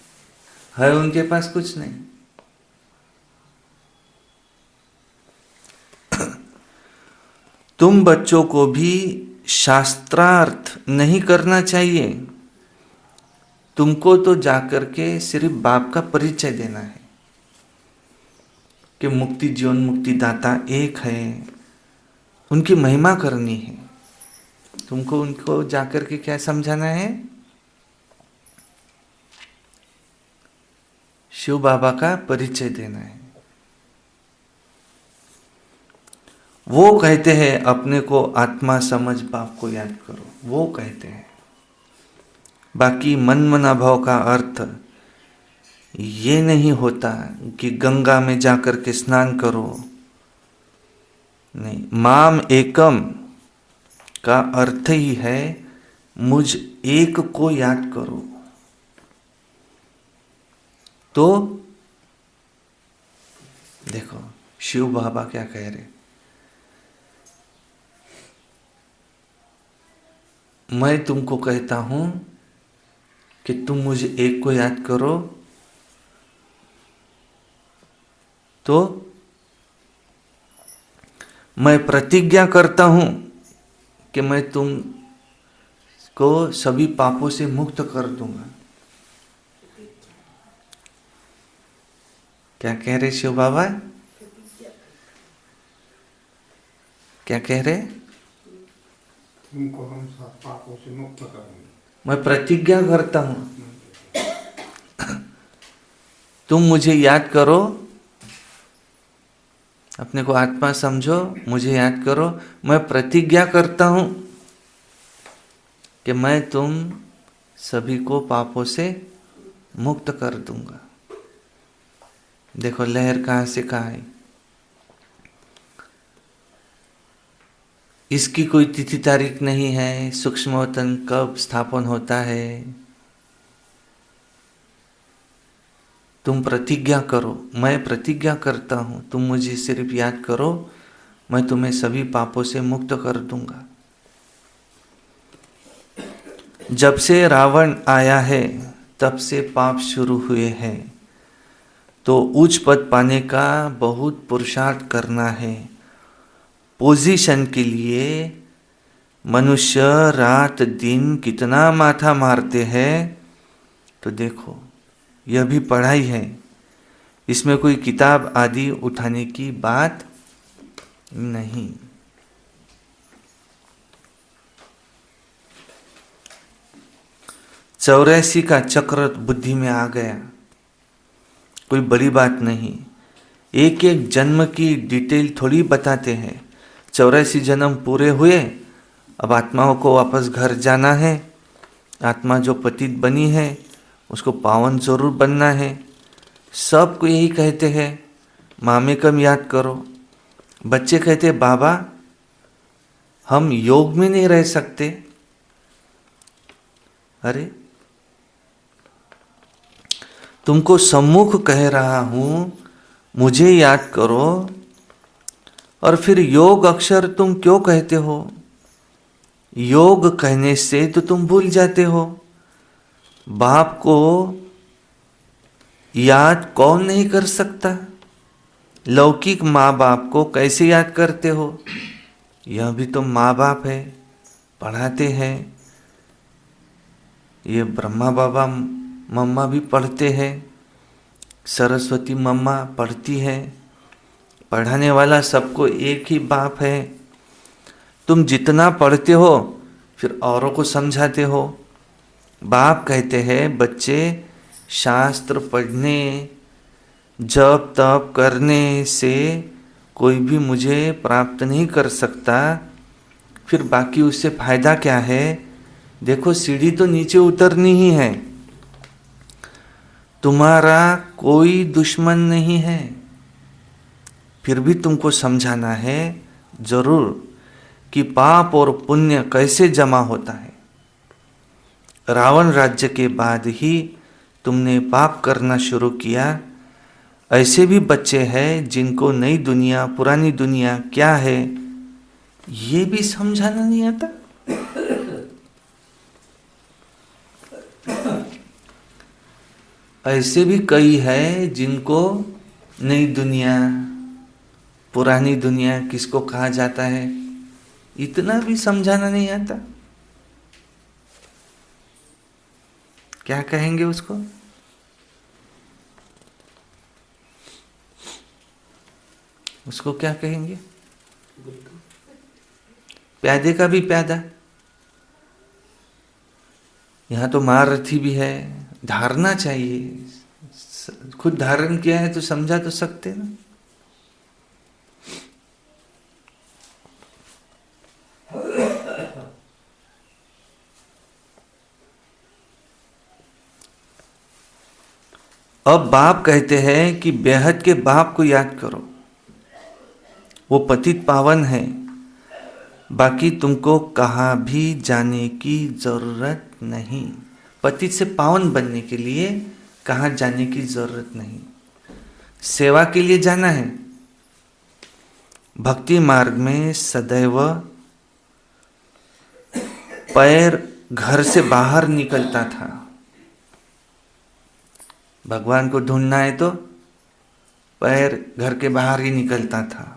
है उनके पास कुछ नहीं। तुम बच्चों को भी शास्त्रार्थ नहीं करना चाहिए। तुमको तो जाकर के सिर्फ बाप का परिचय देना है कि मुक्ति जीवन मुक्ति दाता एक है, उनकी महिमा करनी है। तुमको उनको जाकर के क्या समझाना है? शिव बाबा का परिचय देना है। वो कहते हैं अपने को आत्मा समझ बाप को याद करो, वो कहते हैं। बाकी मन मना भाव का अर्थ ये नहीं होता कि गंगा में जाकर के स्नान करो, नहीं। माम एकम का अर्थ ही है मुझ एक को याद करो। तो देखो शिव बाबा क्या कह रहे, मैं तुमको कहता हूं कि तुम मुझे एक को याद करो, तो मैं प्रतिज्ञा करता हूं कि मैं तुम को सभी पापों से मुक्त कर दूंगा। क्या कह रहे शिव बाबा? क्या कह रहे? तुमको हम सब पापों से मुक्त करेंगे। मैं प्रतिज्ञा करता हूं, तुम मुझे याद करो, अपने को आत्मा समझो, मुझे याद करो। मैं प्रतिज्ञा करता हूं कि मैं तुम सभी को पापों से मुक्त कर दूंगा। देखो लहर कहां से कहां है। इसकी कोई तिथि तारीख नहीं है, सूक्ष्मवतन कब स्थापन होता है। तुम प्रतिज्ञा करो, मैं प्रतिज्ञा करता हूं, तुम मुझे सिर्फ याद करो, मैं तुम्हें सभी पापों से मुक्त कर दूंगा। जब से रावण आया है तब से पाप शुरू हुए हैं, तो उच्च पद पाने का बहुत पुरुषार्थ करना है। पोजीशन के लिए मनुष्य रात दिन कितना माथा मारते हैं। तो देखो यह भी पढ़ाई है, इसमें कोई किताब आदि उठाने की बात नहीं। चौरासी का चक्र बुद्धि में आ गया, कोई बड़ी बात नहीं। एक एक जन्म की डिटेल थोड़ी बताते हैं। 84 जन्म पूरे हुए, अब आत्माओं को वापस घर जाना है। आत्मा जो पतित बनी है उसको पावन जरूर बनना है। सबको यही कहते हैं मामेकम याद करो। बच्चे कहते बाबा हम योग में नहीं रह सकते। अरे तुमको सम्मुख कह रहा हूं मुझे याद करो, और फिर योग अक्षर तुम क्यों कहते हो? योग कहने से तो तुम भूल जाते हो। बाप को याद कौन नहीं कर सकता? लौकिक माँ बाप को कैसे याद करते हो? यह भी तो माँ बाप है, पढ़ाते हैं। ये ब्रह्मा बाबा मम्मा भी पढ़ते हैं, सरस्वती मम्मा पढ़ती है। पढ़ाने वाला सबको एक ही बाप है। तुम जितना पढ़ते हो फिर औरों को समझाते हो। बाप कहते हैं बच्चे शास्त्र पढ़ने जप तप करने से कोई भी मुझे प्राप्त नहीं कर सकता, फिर बाकी उससे फायदा क्या है? देखो सीढ़ी तो नीचे उतरनी ही है। तुम्हारा कोई दुश्मन नहीं है, फिर भी तुमको समझाना है जरूर कि पाप और पुण्य कैसे जमा होता है। रावण राज्य के बाद ही तुमने पाप करना शुरू किया। ऐसे भी बच्चे हैं जिनको नई दुनिया पुरानी दुनिया क्या है ये भी समझाना नहीं आता। ऐसे भी कई है जिनको नई दुनिया पुरानी दुनिया किसको कहा जाता है इतना भी समझाना नहीं आता। क्या कहेंगे उसको? उसको क्या कहेंगे? प्यादे का भी प्यादा। यहाँ तो महारथी भी है, धारना चाहिए। खुद धारण किया है तो समझा तो सकते ना। अब बाप कहते हैं कि बेहद के बाप को याद करो, वो पतित पावन है, बाकी तुमको कहाँ भी जाने की जरूरत नहीं। पतित से पावन बनने के लिए कहाँ जाने की जरूरत नहीं, सेवा के लिए जाना है। भक्ति मार्ग में सदैव पैर घर से बाहर निकलता था। भगवान को ढूंढना है तो पैर घर के बाहर ही निकलता था।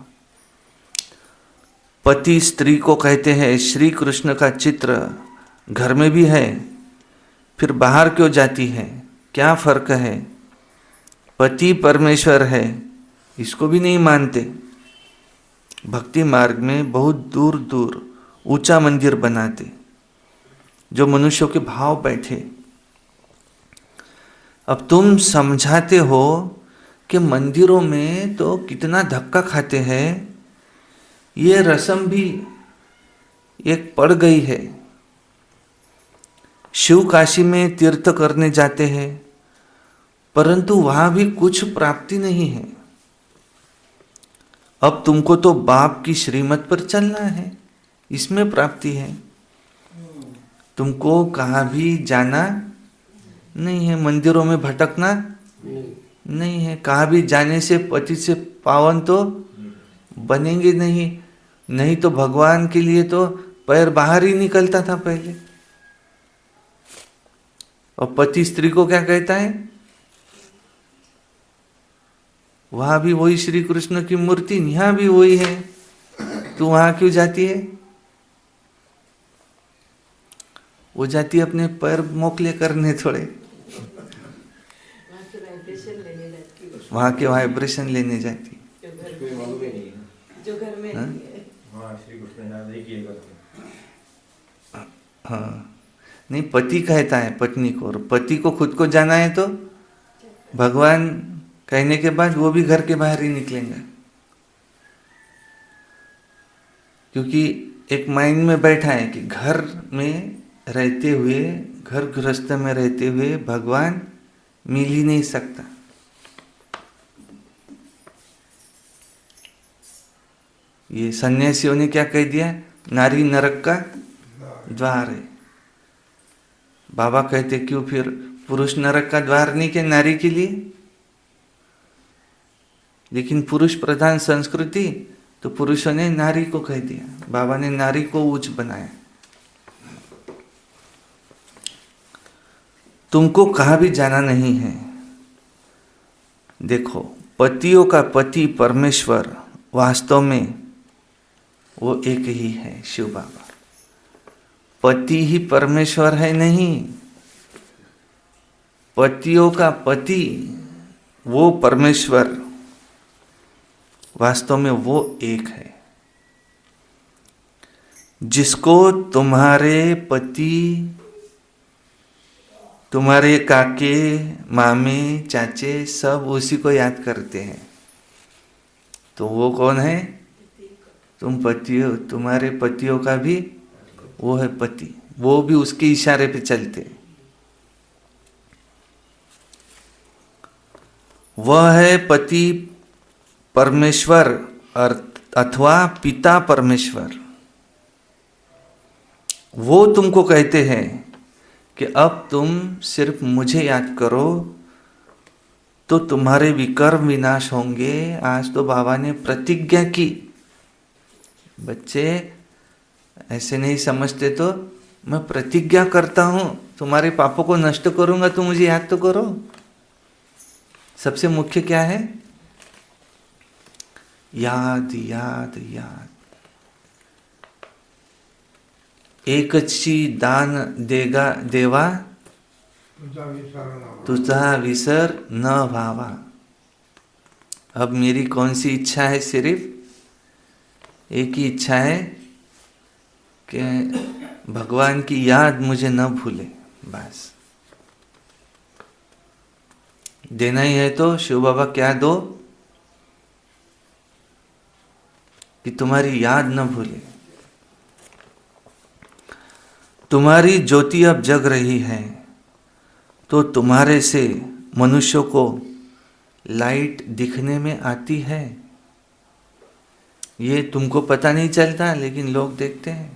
पति स्त्री को कहते हैं श्री कृष्ण का चित्र घर में भी है, फिर बाहर क्यों जाती है? क्या फर्क है? पति परमेश्वर है, इसको भी नहीं मानते। भक्ति मार्ग में बहुत दूर दूर ऊंचा मंदिर बनाते जो मनुष्यों के भाव बैठे। अब तुम समझाते हो कि मंदिरों में तो कितना धक्का खाते हैं, ये रस्म भी एक पड़ गई है। शिव काशी में तीर्थ करने जाते हैं, परंतु वहां भी कुछ प्राप्ति नहीं है। अब तुमको तो बाप की श्रीमत पर चलना है, इसमें प्राप्ति है। तुमको कहाँ भी जाना नहीं है, मंदिरों में भटकना नहीं है। कहाँ भी जाने से पति से पावन तो बनेंगे नहीं। नहीं तो भगवान के लिए तो पैर बाहर ही निकलता था पहले। और पति स्त्री को क्या कहता है? वहां भी वही श्री कृष्ण की मूर्ति, यहां भी वही है, तू वहां क्यों जाती है? वो जाती अपने पैर मोकले करने थोड़े, वहां के वाइब्रेशन लेने जाती। कोई मालूम ही नहीं है। जो घर में हाँ? नहीं है। हाँ, श्री कृष्ण याद एक ही करते हैं। हाँ, नहीं, पति कहता है पत्नी को, और पति को खुद को जाना है तो भगवान कहने के बाद वो भी घर के बाहर ही निकलेंगे, क्योंकि एक माइंड में बैठा है कि घर में रहते हुए, घर गृहस्थ में रहते हुए भगवान मिल ही नहीं सकता। ये सन्यासियों ने क्या कह दिया? नारी नरक का द्वार है। बाबा कहते क्यों फिर पुरुष नरक का द्वार नहीं क्या नारी के लिए? लेकिन पुरुष प्रधान संस्कृति, तो पुरुषों ने नारी को कह दिया, बाबा ने नारी को उच्च बनाया। तुमको कहाँ भी जाना नहीं है। देखो, पतियों का पति परमेश्वर वास्तव में वो एक ही है, शिव बाबा। पति ही परमेश्वर है नहीं, पतियों का पति वो परमेश्वर वास्तव में वो एक है। जिसको तुम्हारे पति, तुम्हारे काके, मामे, चाचे सब उसी को याद करते हैं, तो वो कौन है? तुम पति हो। तुम्हारे पतियों का भी वो है पति, वो भी उसके इशारे पे चलते। वह है पति परमेश्वर अथवा पिता परमेश्वर। वो तुमको कहते हैं कि अब तुम सिर्फ मुझे याद करो तो तुम्हारे विकर्म विनाश होंगे। आज तो बाबा ने प्रतिज्ञा की। बच्चे ऐसे नहीं समझते, तो मैं प्रतिज्ञा करता हूं तुम्हारे पापों को नष्ट करूंगा, तो मुझे याद तो करो। सबसे मुख्य क्या है? याद याद याद। एकची दान देगा देवा तुझा विसर न व्हावा. तुझा विसर न भावा. अब मेरी कौन सी इच्छा है? सिर्फ एक ही इच्छा है कि भगवान की याद मुझे न भूले. बस देना ही है तो शिव बाबा क्या दो कि तुम्हारी याद न भूले. तुम्हारी ज्योति अब जग रही है तो तुम्हारे से मनुष्यों को लाइट दिखने में आती है. ये तुमको पता नहीं चलता लेकिन लोग देखते हैं.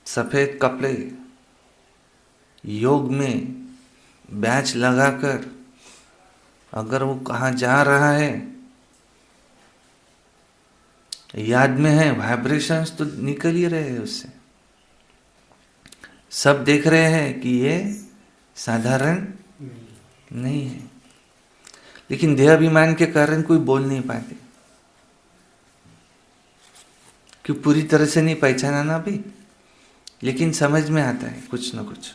सफेद कपड़े योग में बैच लगाकर अगर वो कहाँ जा रहा है, याद में है, वाइब्रेशंस तो निकल ही रहे हैं उससे. सब देख रहे हैं कि ये साधारण नहीं है, लेकिन देहाभिमान के कारण कोई बोल नहीं पाते. क्यों? पूरी तरह से नहीं पहचाना ना अभी, लेकिन समझ में आता है कुछ न कुछ.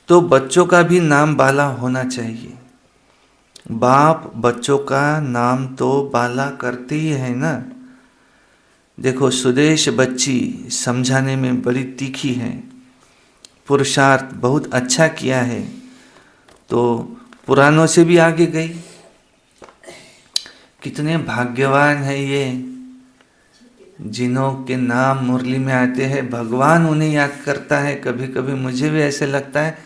तो बच्चों का भी नाम बाला होना चाहिए. बाप बच्चों का नाम तो बाला करते ही है ना. देखो सुदेश बच्ची समझाने में बड़ी तीखी है, पुरुषार्थ बहुत अच्छा किया है, तो पुरानों से भी आगे गई. कितने भाग्यवान है ये जिन्हों के नाम मुरली में आते हैं, भगवान उन्हें याद करता है. कभी कभी मुझे भी ऐसे लगता है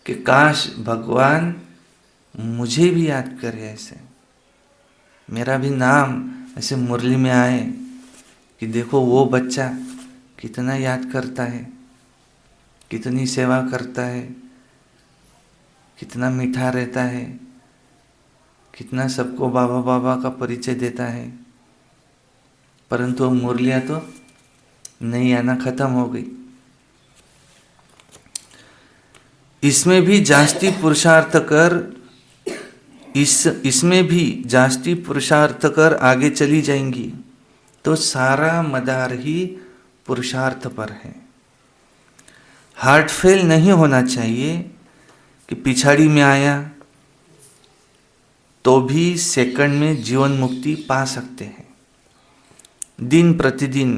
कि काश भगवान मुझे भी याद करे, ऐसे मेरा भी नाम ऐसे मुरली में आए कि देखो वो बच्चा कितना याद करता है, कितनी सेवा करता है, कितना मीठा रहता है, कितना सबको बाबा बाबा का परिचय देता है. परंतु मुरलियाँ तो नहीं आना, खत्म हो गई. इसमें भी जास्ती पुरुषार्थ कर इसमें भी जास्ती पुरुषार्थ कर आगे चली जाएंगी तो सारा मदार ही पुरुषार्थ पर है. हार्ट फेल नहीं होना चाहिए कि पिछाड़ी में आया तो भी सेकंड में जीवन मुक्ति पा सकते हैं. दिन प्रतिदिन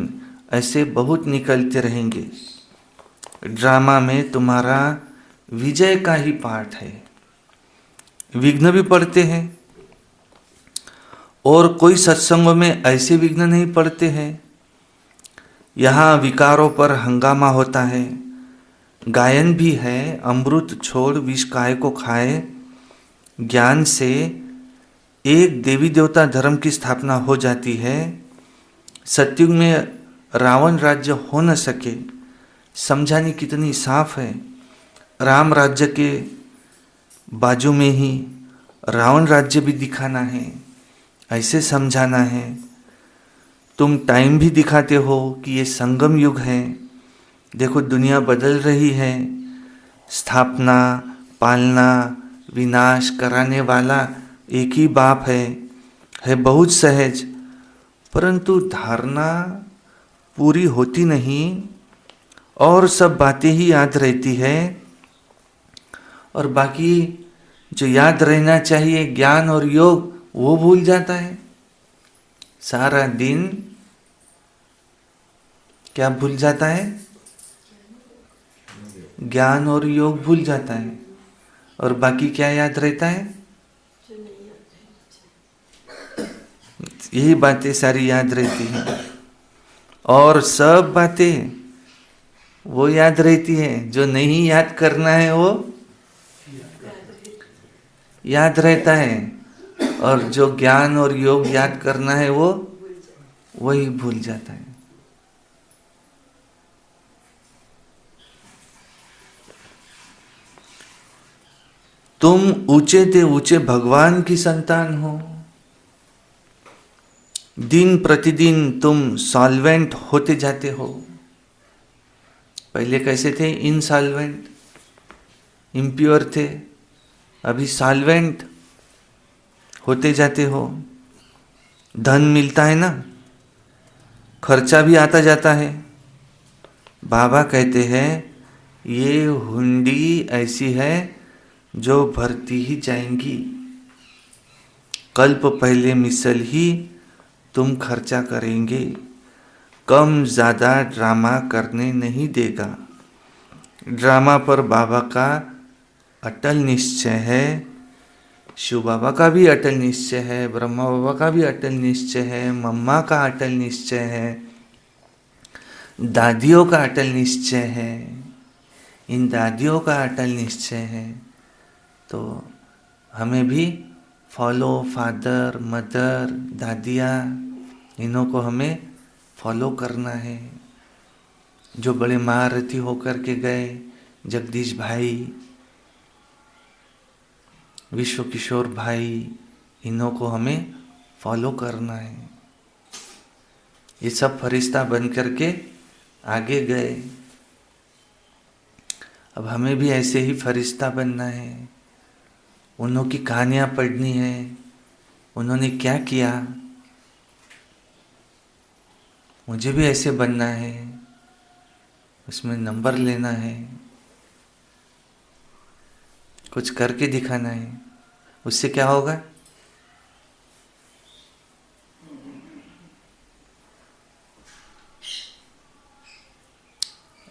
ऐसे बहुत निकलते रहेंगे. ड्रामा में तुम्हारा विजय का ही पार्ट है. विघ्न भी पड़ते हैं और कोई सत्संगों में ऐसे विघ्न नहीं पड़ते हैं. यहाँ विकारों पर हंगामा होता है. गायन भी है, अमृत छोड़ विष काय को खाए. ज्ञान से एक देवी देवता धर्म की स्थापना हो जाती है. सतयुग में रावण राज्य हो न सके, समझानी कितनी साफ है. राम राज्य के बाजू में ही रावण राज्य भी दिखाना है, ऐसे समझाना है. तुम टाइम भी दिखाते हो कि ये संगम युग है. देखो दुनिया बदल रही है. स्थापना, पालना, विनाश कराने वाला एक ही बाप है बहुत सहज, परंतु धारणा पूरी होती नहीं और सब बातें ही याद रहती है. और बाकी जो याद रहना चाहिए ज्ञान और योग, वो भूल जाता है. सारा दिन क्या भूल जाता है? ज्ञान और योग भूल जाता है. और बाकी क्या याद रहता है? यही बातें सारी याद रहती हैं. और सब बातें वो याद रहती है. जो नहीं याद करना है वो याद रहता है, और जो ज्ञान और योग याद करना है वो वही भूल जाता है. तुम ऊंचे ते ऊंचे भगवान की संतान हो. दिन प्रतिदिन तुम सॉल्वेंट होते जाते हो. पहले कैसे थे? इनसॉल्वेंट, इम्प्योर थे. अभी सॉल्वेंट होते जाते हो. धन मिलता है ना, खर्चा भी आता जाता है. बाबा कहते हैं ये हुंडी ऐसी है जो भरती ही जाएंगी, कल्प पहले मिसल ही तुम खर्चा करेंगे, कम ज़्यादा ड्रामा करने नहीं देगा। ड्रामा पर बाबा का अटल निश्चय है, शिव बाबा का भी अटल निश्चय है, ब्रह्मा बाबा का भी अटल निश्चय है, मम्मा का अटल निश्चय है, दादियों का अटल निश्चय है, इन दादियों का अटल निश्चय है। तो हमें भी फॉलो फादर मदर दादिया, इन्हों को हमें फॉलो करना है। जो बड़े महारथी होकर के गए, जगदीश भाई, विश्व किशोर भाई, इन्हों को हमें फॉलो करना है। ये सब फरिश्ता बन करके आगे गए, अब हमें भी ऐसे ही फरिश्ता बनना है। उन्हों की कहानियाँ पढ़नी है, उन्होंने क्या किया, मुझे भी ऐसे बनना है, उसमें नंबर लेना है, कुछ करके दिखाना है। उससे क्या होगा?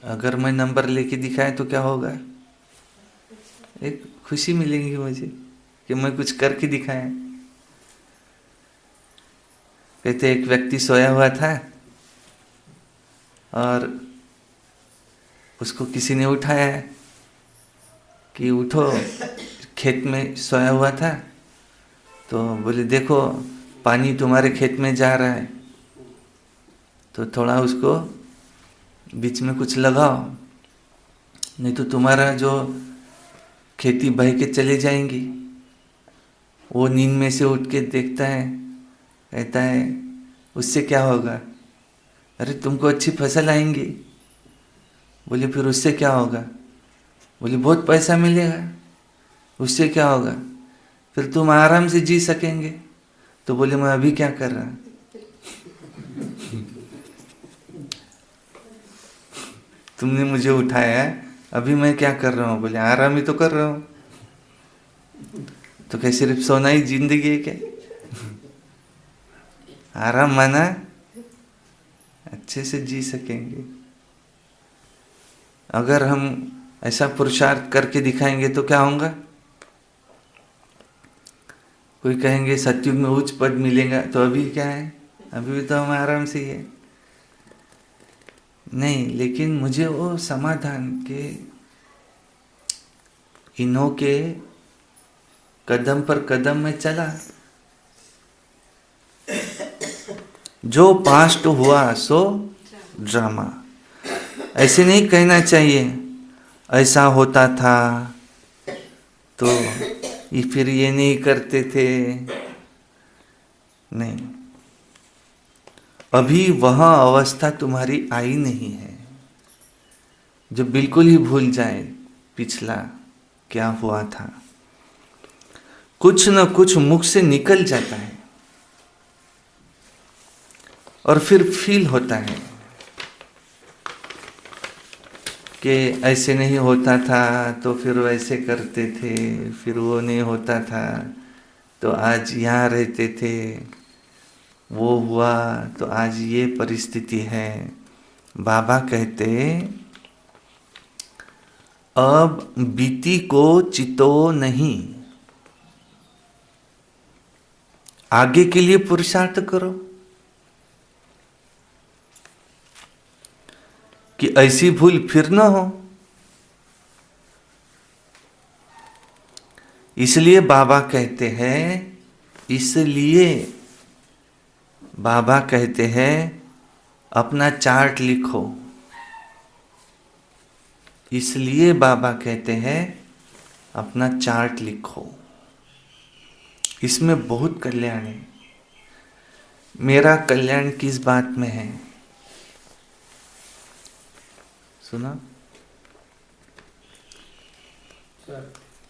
अगर मैं नंबर लेके दिखाए तो क्या होगा? एक खुशी मिलेगी मुझे कि मैं कुछ करके दिखाया। कहते एक व्यक्ति सोया हुआ था और उसको किसी ने उठाया कि उठो, खेत में सोया हुआ था। तो बोले देखो पानी तुम्हारे खेत में जा रहा है, तो थोड़ा उसको बीच में कुछ लगाओ, नहीं तो तुम्हारा जो खेती बह के चले जाएंगी। वो नींद में से उठ के देखता है, कहता है उससे क्या होगा? अरे तुमको अच्छी फसल आएंगी। बोले फिर उससे क्या होगा? बोले बहुत पैसा मिलेगा। उससे क्या होगा? फिर तुम आराम से जी सकेंगे। तो बोले मैं अभी क्या कर रहा? तुमने मुझे उठाया है, अभी मैं क्या कर रहा हूँ? बोले आराम ही तो कर रहा हूँ। तो क्या सिर्फ सोना ही जिंदगी है क्या? आराम माना अच्छे से जी सकेंगे। अगर हम ऐसा पुरुषार्थ करके दिखाएंगे तो क्या होगा? कोई कहेंगे सतयुग में उच्च पद मिलेगा, तो अभी क्या है? अभी भी तो हम आराम से ही है। नहीं, लेकिन मुझे वो समाधान के इन्हों के कदम पर कदम में चला। जो पास्ट हुआ सो ड्रामा। ऐसे नहीं कहना चाहिए ऐसा होता था तो ये फिर ये नहीं करते थे। नहीं, अभी वह अवस्था तुम्हारी आई नहीं है जो बिल्कुल ही भूल जाए पिछला क्या हुआ था। कुछ न कुछ मुख से निकल जाता है और फिर फील होता है कि ऐसे नहीं होता था तो फिर वैसे करते थे, फिर वो नहीं होता था तो आज यहाँ रहते थे, वो हुआ तो आज ये परिस्थिति है। बाबा कहते अब बीती को चितो नहीं, आगे के लिए पुरुषार्थ करो कि ऐसी भूल फिर न हो। इसलिए बाबा कहते हैं अपना चार्ट लिखो। इसलिए बाबा कहते हैं अपना चार्ट लिखो। इसमें बहुत कल्याण है। मेरा कल्याण किस बात में है? सुना?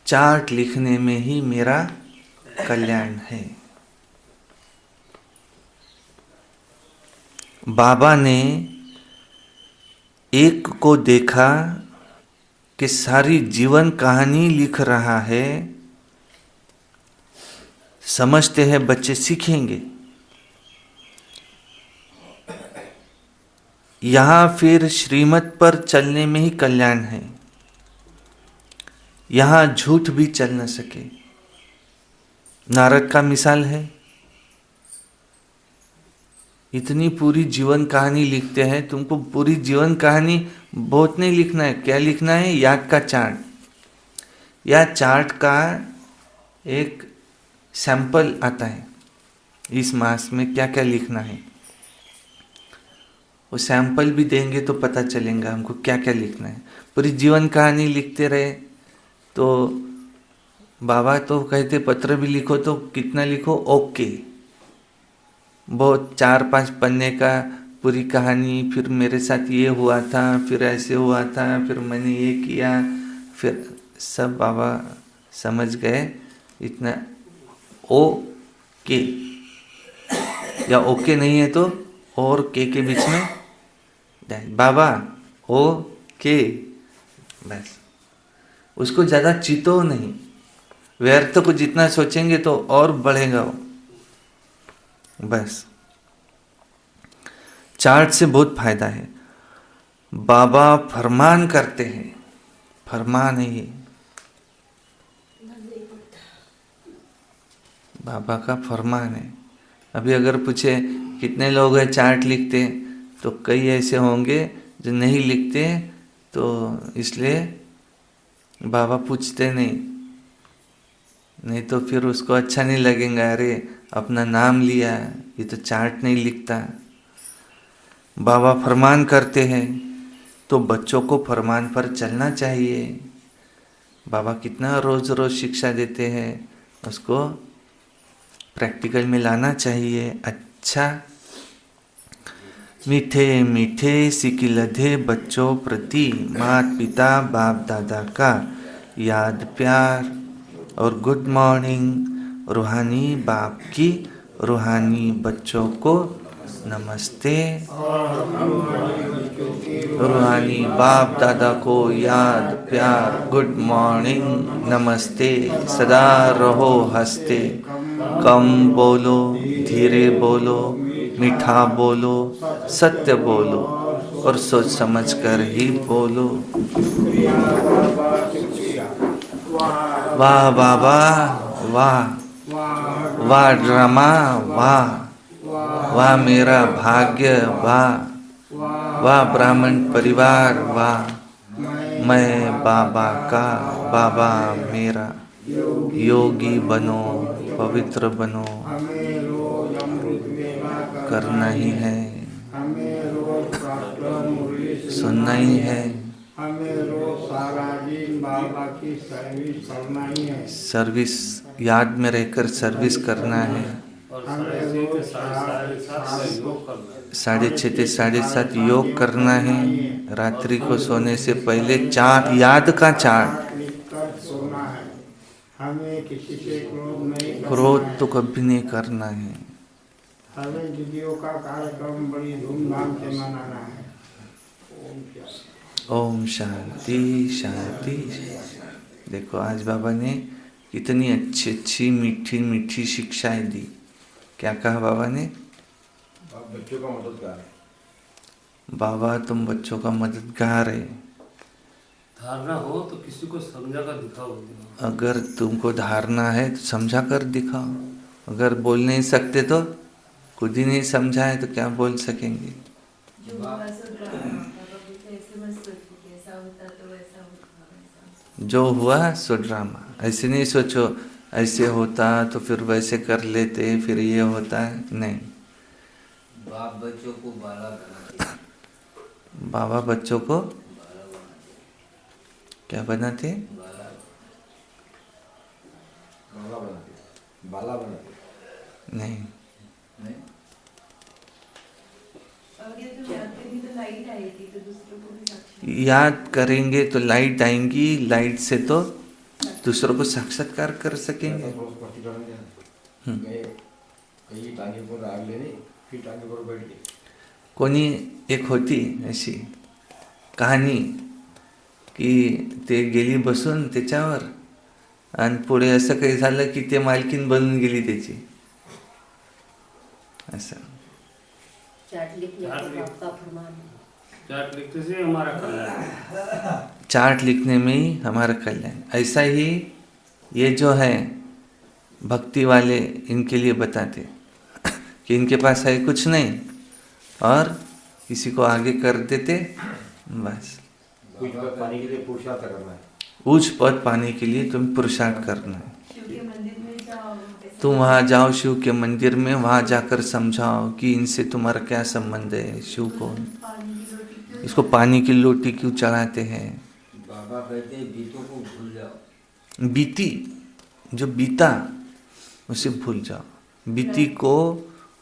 चार्ट लिखने में ही मेरा कल्याण है। बाबा ने एक को देखा कि सारी जीवन कहानी लिख रहा है, समझते हैं बच्चे सीखेंगे। यहां फिर श्रीमत पर चलने में ही कल्याण है। यहां झूठ भी चल न सके। नारद का मिसाल है, इतनी पूरी जीवन कहानी लिखते हैं। तुमको पूरी जीवन कहानी बहुत नहीं लिखना है। क्या लिखना है? याद का चार्ट, या चार्ट का एक सैंपल आता है, इस मास में क्या क्या लिखना है। वो सैंपल भी देंगे तो पता चलेगा हमको क्या क्या लिखना है। पूरी जीवन कहानी लिखते रहे तो बाबा तो कहते पत्र भी लिखो तो कितना लिखो? ओके, बहुत 4-5 पन्ने का पूरी कहानी, फिर मेरे साथ ये हुआ था, फिर ऐसे हुआ था, फिर मैंने ये किया, फिर सब बाबा समझ गए। इतना ओके, या ओके नहीं है तो और के बीच में बाबा ओके, बस। उसको ज़्यादा चितो नहीं। व्यर्थ को जितना सोचेंगे तो और बढ़ेगा वो, बस। चार्ट से बहुत फायदा है। बाबा फरमान करते हैं, फरमान है ये, बाबा का फरमान है। अभी अगर पूछे कितने लोग हैं चार्ट लिखते, तो कई ऐसे होंगे जो नहीं लिखते, तो इसलिए बाबा पूछते नहीं तो फिर उसको अच्छा नहीं लगेगा। अरे अपना नाम लिया, ये तो चार्ट नहीं लिखता। बाबा फरमान करते हैं तो बच्चों को फरमान पर चलना चाहिए। बाबा कितना रोज रोज शिक्षा देते हैं, उसको प्रैक्टिकल में लाना चाहिए। अच्छा, मीठे मीठे सिकिलधे बच्चों प्रति माता पिता बाप दादा का याद प्यार और गुड मॉर्निंग। रूहानी बाप की रूहानी बच्चों को नमस्ते। रूहानी बाप दादा को याद प्यार गुड मॉर्निंग नमस्ते। सदा रहो हंसते, कम बोलो, धीरे बोलो, मीठा बोलो, सत्य बोलो और सोच समझ कर ही बोलो। वाह बाबा वाह, वाह ड्रामा वाह, वाह मेरा भाग्य वाह, वाह ब्राह्मण परिवार वाह, मैं बाबा का, बाबा मेरा। योगी बनो, पवित्र बनो, करना ही है, सुनना ही है, सर्विस याद में रहकर सर्विस करना है। 6:30 से 7:30 योग करना है। रात्रि को सोने से पहले चार्ट, याद का चार्ट। हमें किसी से क्रोध नहीं, क्रोध तो कभी नहीं करना है। हमें दीदियों का कार्यक्रम बड़ी धूमधाम से मनाना है। ओम शांति शांति। देखो आज बाबा ने कितनी अच्छी अच्छी मीठी मीठी शिक्षाएं दी। क्या कहा बाबा ने? आप बच्चों का मददगार है। बाबा तुम बच्चों का मददगार है। धारणा हो तो किसी को समझा कर दिखाओ। अगर तुमको धारणा है तो समझा कर दिखाओ। अगर बोल नहीं सकते तो, खुद ही नहीं समझा है तो क्या बोल सकेंगे? जो हुआ सो ड्रामा, बाबा बोलते ऐसे मत सोचो कि ऐसा होता तो वैसा होता। जो हुआ सो ड्रामा। ऐसे नहीं सोचो ऐसे होता तो फिर वैसे कर लेते, फिर ये होता है, नहीं। बाप बच्चों को बाला बनाते, बाबा बच्चों को बाला बनाते, क्या बनाते? बाला बाला बनाते, बाला बनाते। नहीं, नहीं। और ये जो याद करेंगे तो लाइट आएगी, तो दूसरों को भी साक्षी। याद करेंगे तो लाइट आएंगी, लाइट से तो दूसरों को साक्षात्कार कर सकेंगे। कहीं टांगे पर आग लेने, फिर टांगे पर बैठ गए। कोणी एक होती अशी, कहाणी की ते गेली बसून त्याच्यावर आणि पुढे असं काही झालं की ते मालकीन बनून गेली त्याची. असं चार्ट लिखने के बाद का फरमान है। चार्ट लिखने से हमारा कल्याण, चार्ट लिखने में ही हमारा कल्याण. ऐसा ही ये जो है भक्ति वाले इनके लिए बताते कि इनके पास है कुछ नहीं और किसी को आगे कर देते, बस कुछ पद पाने के लिए पुरुषार्थ करना है. उच्च पद पाने के लिए तुम्हें पुरुषार्थ करना है. शिव के मंदिर में जाओ, तुम वहाँ जाओ शिव के मंदिर में, वहाँ जाकर समझाओ कि इनसे तुम्हारा क्या संबंध है, शिव को पानी की रोटी क्यों इसको पानी की लोटी क्यों चढ़ाते हैं. बाबा कहते हैं बीतों को भूल जाओ. बीती जो बीता उसे भूल जाओ. बीती को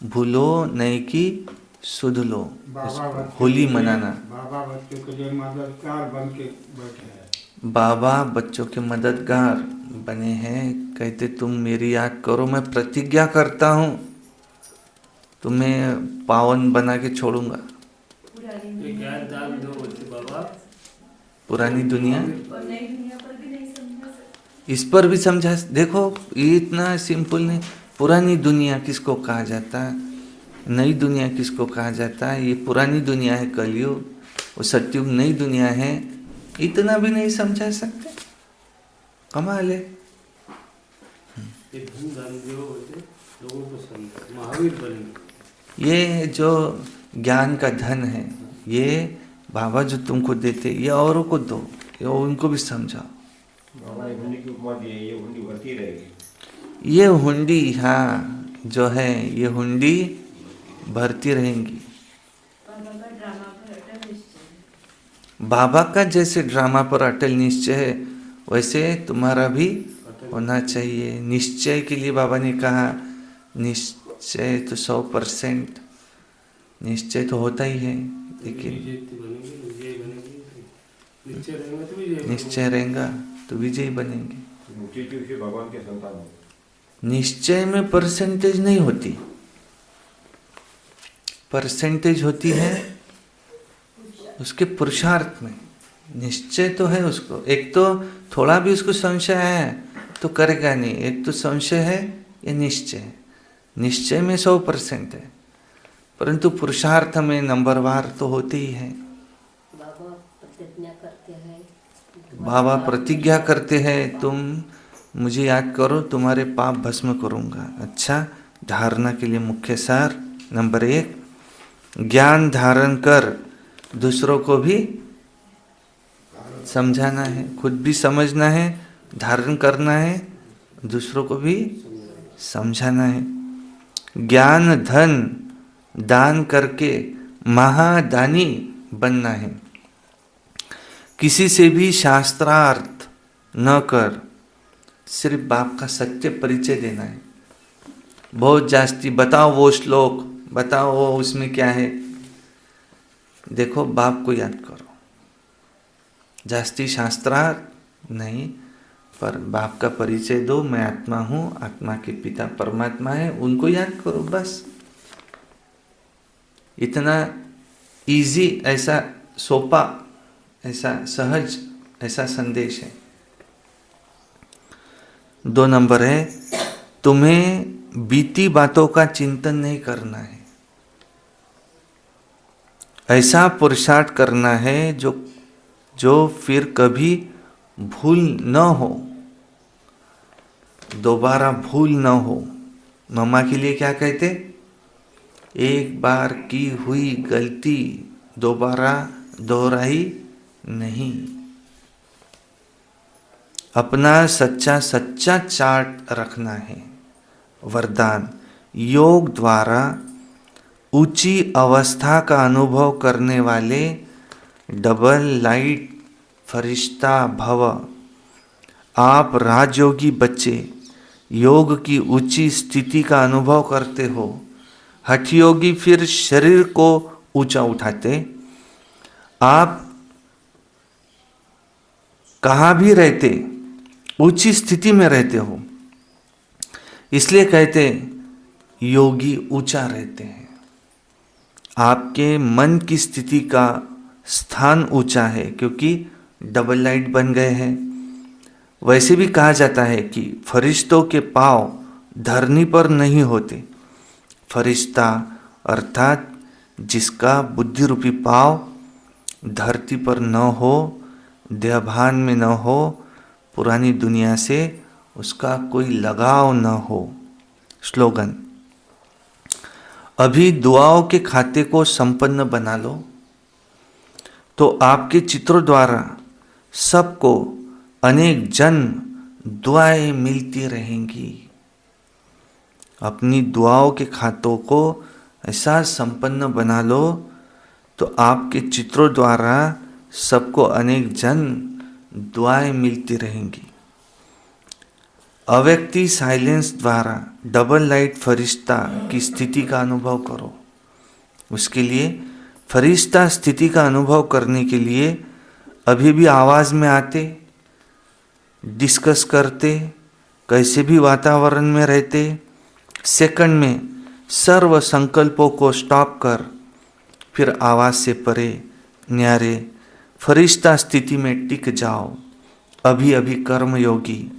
भूलो नहीं कि सुध लो. बाबा इसको बच्चों होली के लिए- मनाना. बाबा बच्चों के लिए मददगार बन के बैठे हैं. बाबा बच्चों के मददगार बने हैं. कहते तुम मेरी याद करो, मैं प्रतिज्ञा करता हूँ तुम्हें पावन बना के छोड़ूंगा. पुरानी ये ज्ञान दान दो बोलते बाबा. पुरानी दुनिया और नई दुनिया पर भी नहीं समझा सकते. इस पर भी समझा. देखो ये इतना सिंपल नहीं. पुरानी दुनिया किसको कहा जाता है, नई दुनिया किसको कहा जाता है. ये पुरानी दुनिया है कलयुग, वो सतयुग नई दुनिया है. इतना भी नहीं समझा सकते. कमाल है. ये धन दान दो बोलते लोगों को समझा, महावीर बनेंगे. ये जो ज्ञान का धन है, ये बाबा जो तुमको देते, ये औरों को दो, ये उनको भी समझाओ. बाबा ने हुंडी की उपमा दी है, ये हुंडी भरती रहेगी. ये हुंडी, हाँ जो है ये हुंडी भरती रहेंगी. बाबा का ड्रामा पर अटल निश्चय है. बाबा का जैसे ड्रामा पर अटल निश्चय है वैसे तुम्हारा भी होना चाहिए. निश्चय के लिए बाबा ने कहा निश्चय तो 100% निश्चय तो होता ही है, लेकिन विजयी बनेंगे, विजयी बनेंगे. निश्चय रहेंगे तो विजयी निश्चय रहेगा तो विजयी बनेंगे. ऊंचे ऊंचे भगवान के संतान हो. निश्चय में परसेंटेज नहीं होती, परसेंटेज होती है उसके पुरुषार्थ में. निश्चय तो है उसको. एक तो थोड़ा भी उसको संशय है तो करेगा नहीं. एक तो संशय है या निश्चय है. निश्चय में 100% है, परंतु पुरुषार्थ में नंबरवार तो होते ही है. बाबा प्रतिज्ञा करते हैं, बाबा प्रतिज्ञा करते हैं तुम मुझे याद करो, तुम्हारे पाप भस्म करूँगा. अच्छा, धारणा के लिए मुख्य सार नंबर 1, ज्ञान धारण कर दूसरों को भी समझाना है, खुद भी समझना है, धारण करना है, दूसरों को भी समझाना है. ज्ञान धन दान करके महादानी बनना है. किसी से भी शास्त्रार्थ न कर, सिर्फ बाप का सत्य परिचय देना है. बहुत जास्ती बताओ वो श्लोक, बताओ वो उसमें क्या है. देखो बाप को याद करो. जास्ती शास्त्रार्थ नहीं, पर बाप का परिचय दो. मैं आत्मा हूँ, आत्मा के पिता परमात्मा है, उनको याद करो बस. इतना इजी, ऐसा सोपा, ऐसा सहज, ऐसा संदेश है. 2 नंबर है, तुम्हें बीती बातों का चिंतन नहीं करना है. ऐसा पुरुषार्थ करना है जो फिर कभी भूल न हो, दोबारा भूल न हो. मम्मा के लिए क्या कहते, एक बार की हुई गलती दोबारा दोहराई नहीं. अपना सच्चा सच्चा चार्ट रखना है. वरदान, योग द्वारा ऊंची अवस्था का अनुभव करने वाले डबल लाइट फरिश्ता भव. आप राजयोगी बच्चे योग की ऊंची स्थिति का अनुभव करते हो. हठयोगी फिर शरीर को ऊंचा उठाते. आप कहाँ भी रहते ऊंची स्थिति में रहते हो, इसलिए कहते योगी ऊंचा रहते हैं. आपके मन की स्थिति का स्थान ऊंचा है क्योंकि डबल लाइट बन गए हैं। वैसे भी कहा जाता है कि फरिश्तों के पांव धरनी पर नहीं होते। फरिश्ता अर्थात जिसका बुद्धि रूपी पांव धरती पर न हो, देहभान में न हो, पुरानी दुनिया से उसका कोई लगाव न हो। स्लोगन: अभी दुआओं के खाते को संपन्न बना लो तो आपके चित्रों द्वारा सबको अनेक जन्म दुआएं मिलती रहेंगी। अपनी दुआओं के खातों को ऐसा संपन्न बना लो तो आपके चित्रों द्वारा सबको अनेक जन्म दुआएं मिलती रहेंगी। अव्यक्ति साइलेंस द्वारा डबल लाइट फरिश्ता की स्थिति का अनुभव करो। उसके लिए फरिश्ता स्थिति का अनुभव करने के लिए अभी भी आवाज में आते, डिस्कस करते, कैसे भी वातावरण में रहते, सेकंड में सर्व संकल्पों को स्टॉप कर फिर आवाज से परे न्यारे फरिश्ता स्थिति में टिक जाओ। अभी अभी कर्मयोगी,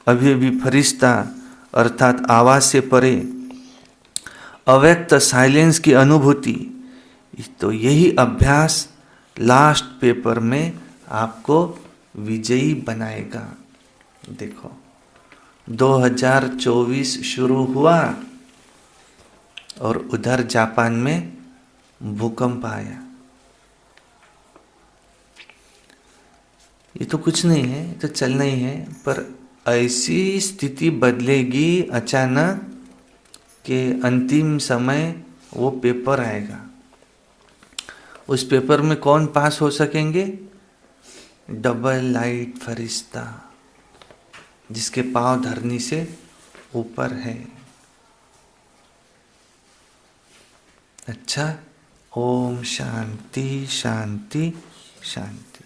अभी अभी फरिश्ता अर्थात आवाज से परे अव्यक्त साइलेंस की अनुभूति। तो यही अभ्यास लास्ट पेपर में आपको विजयी बनाएगा। देखो 2024 शुरू हुआ और उधर जापान में भूकंप आया। ये तो कुछ नहीं है, ये तो चलना ही है, पर ऐसी स्थिति बदलेगी अचानक कि अंतिम समय वो पेपर आएगा। उस पेपर में कौन पास हो सकेंगे? डबल लाइट फरिश्ता जिसके पांव धरनी से ऊपर है। अच्छा, ओम शांति शांति शांति।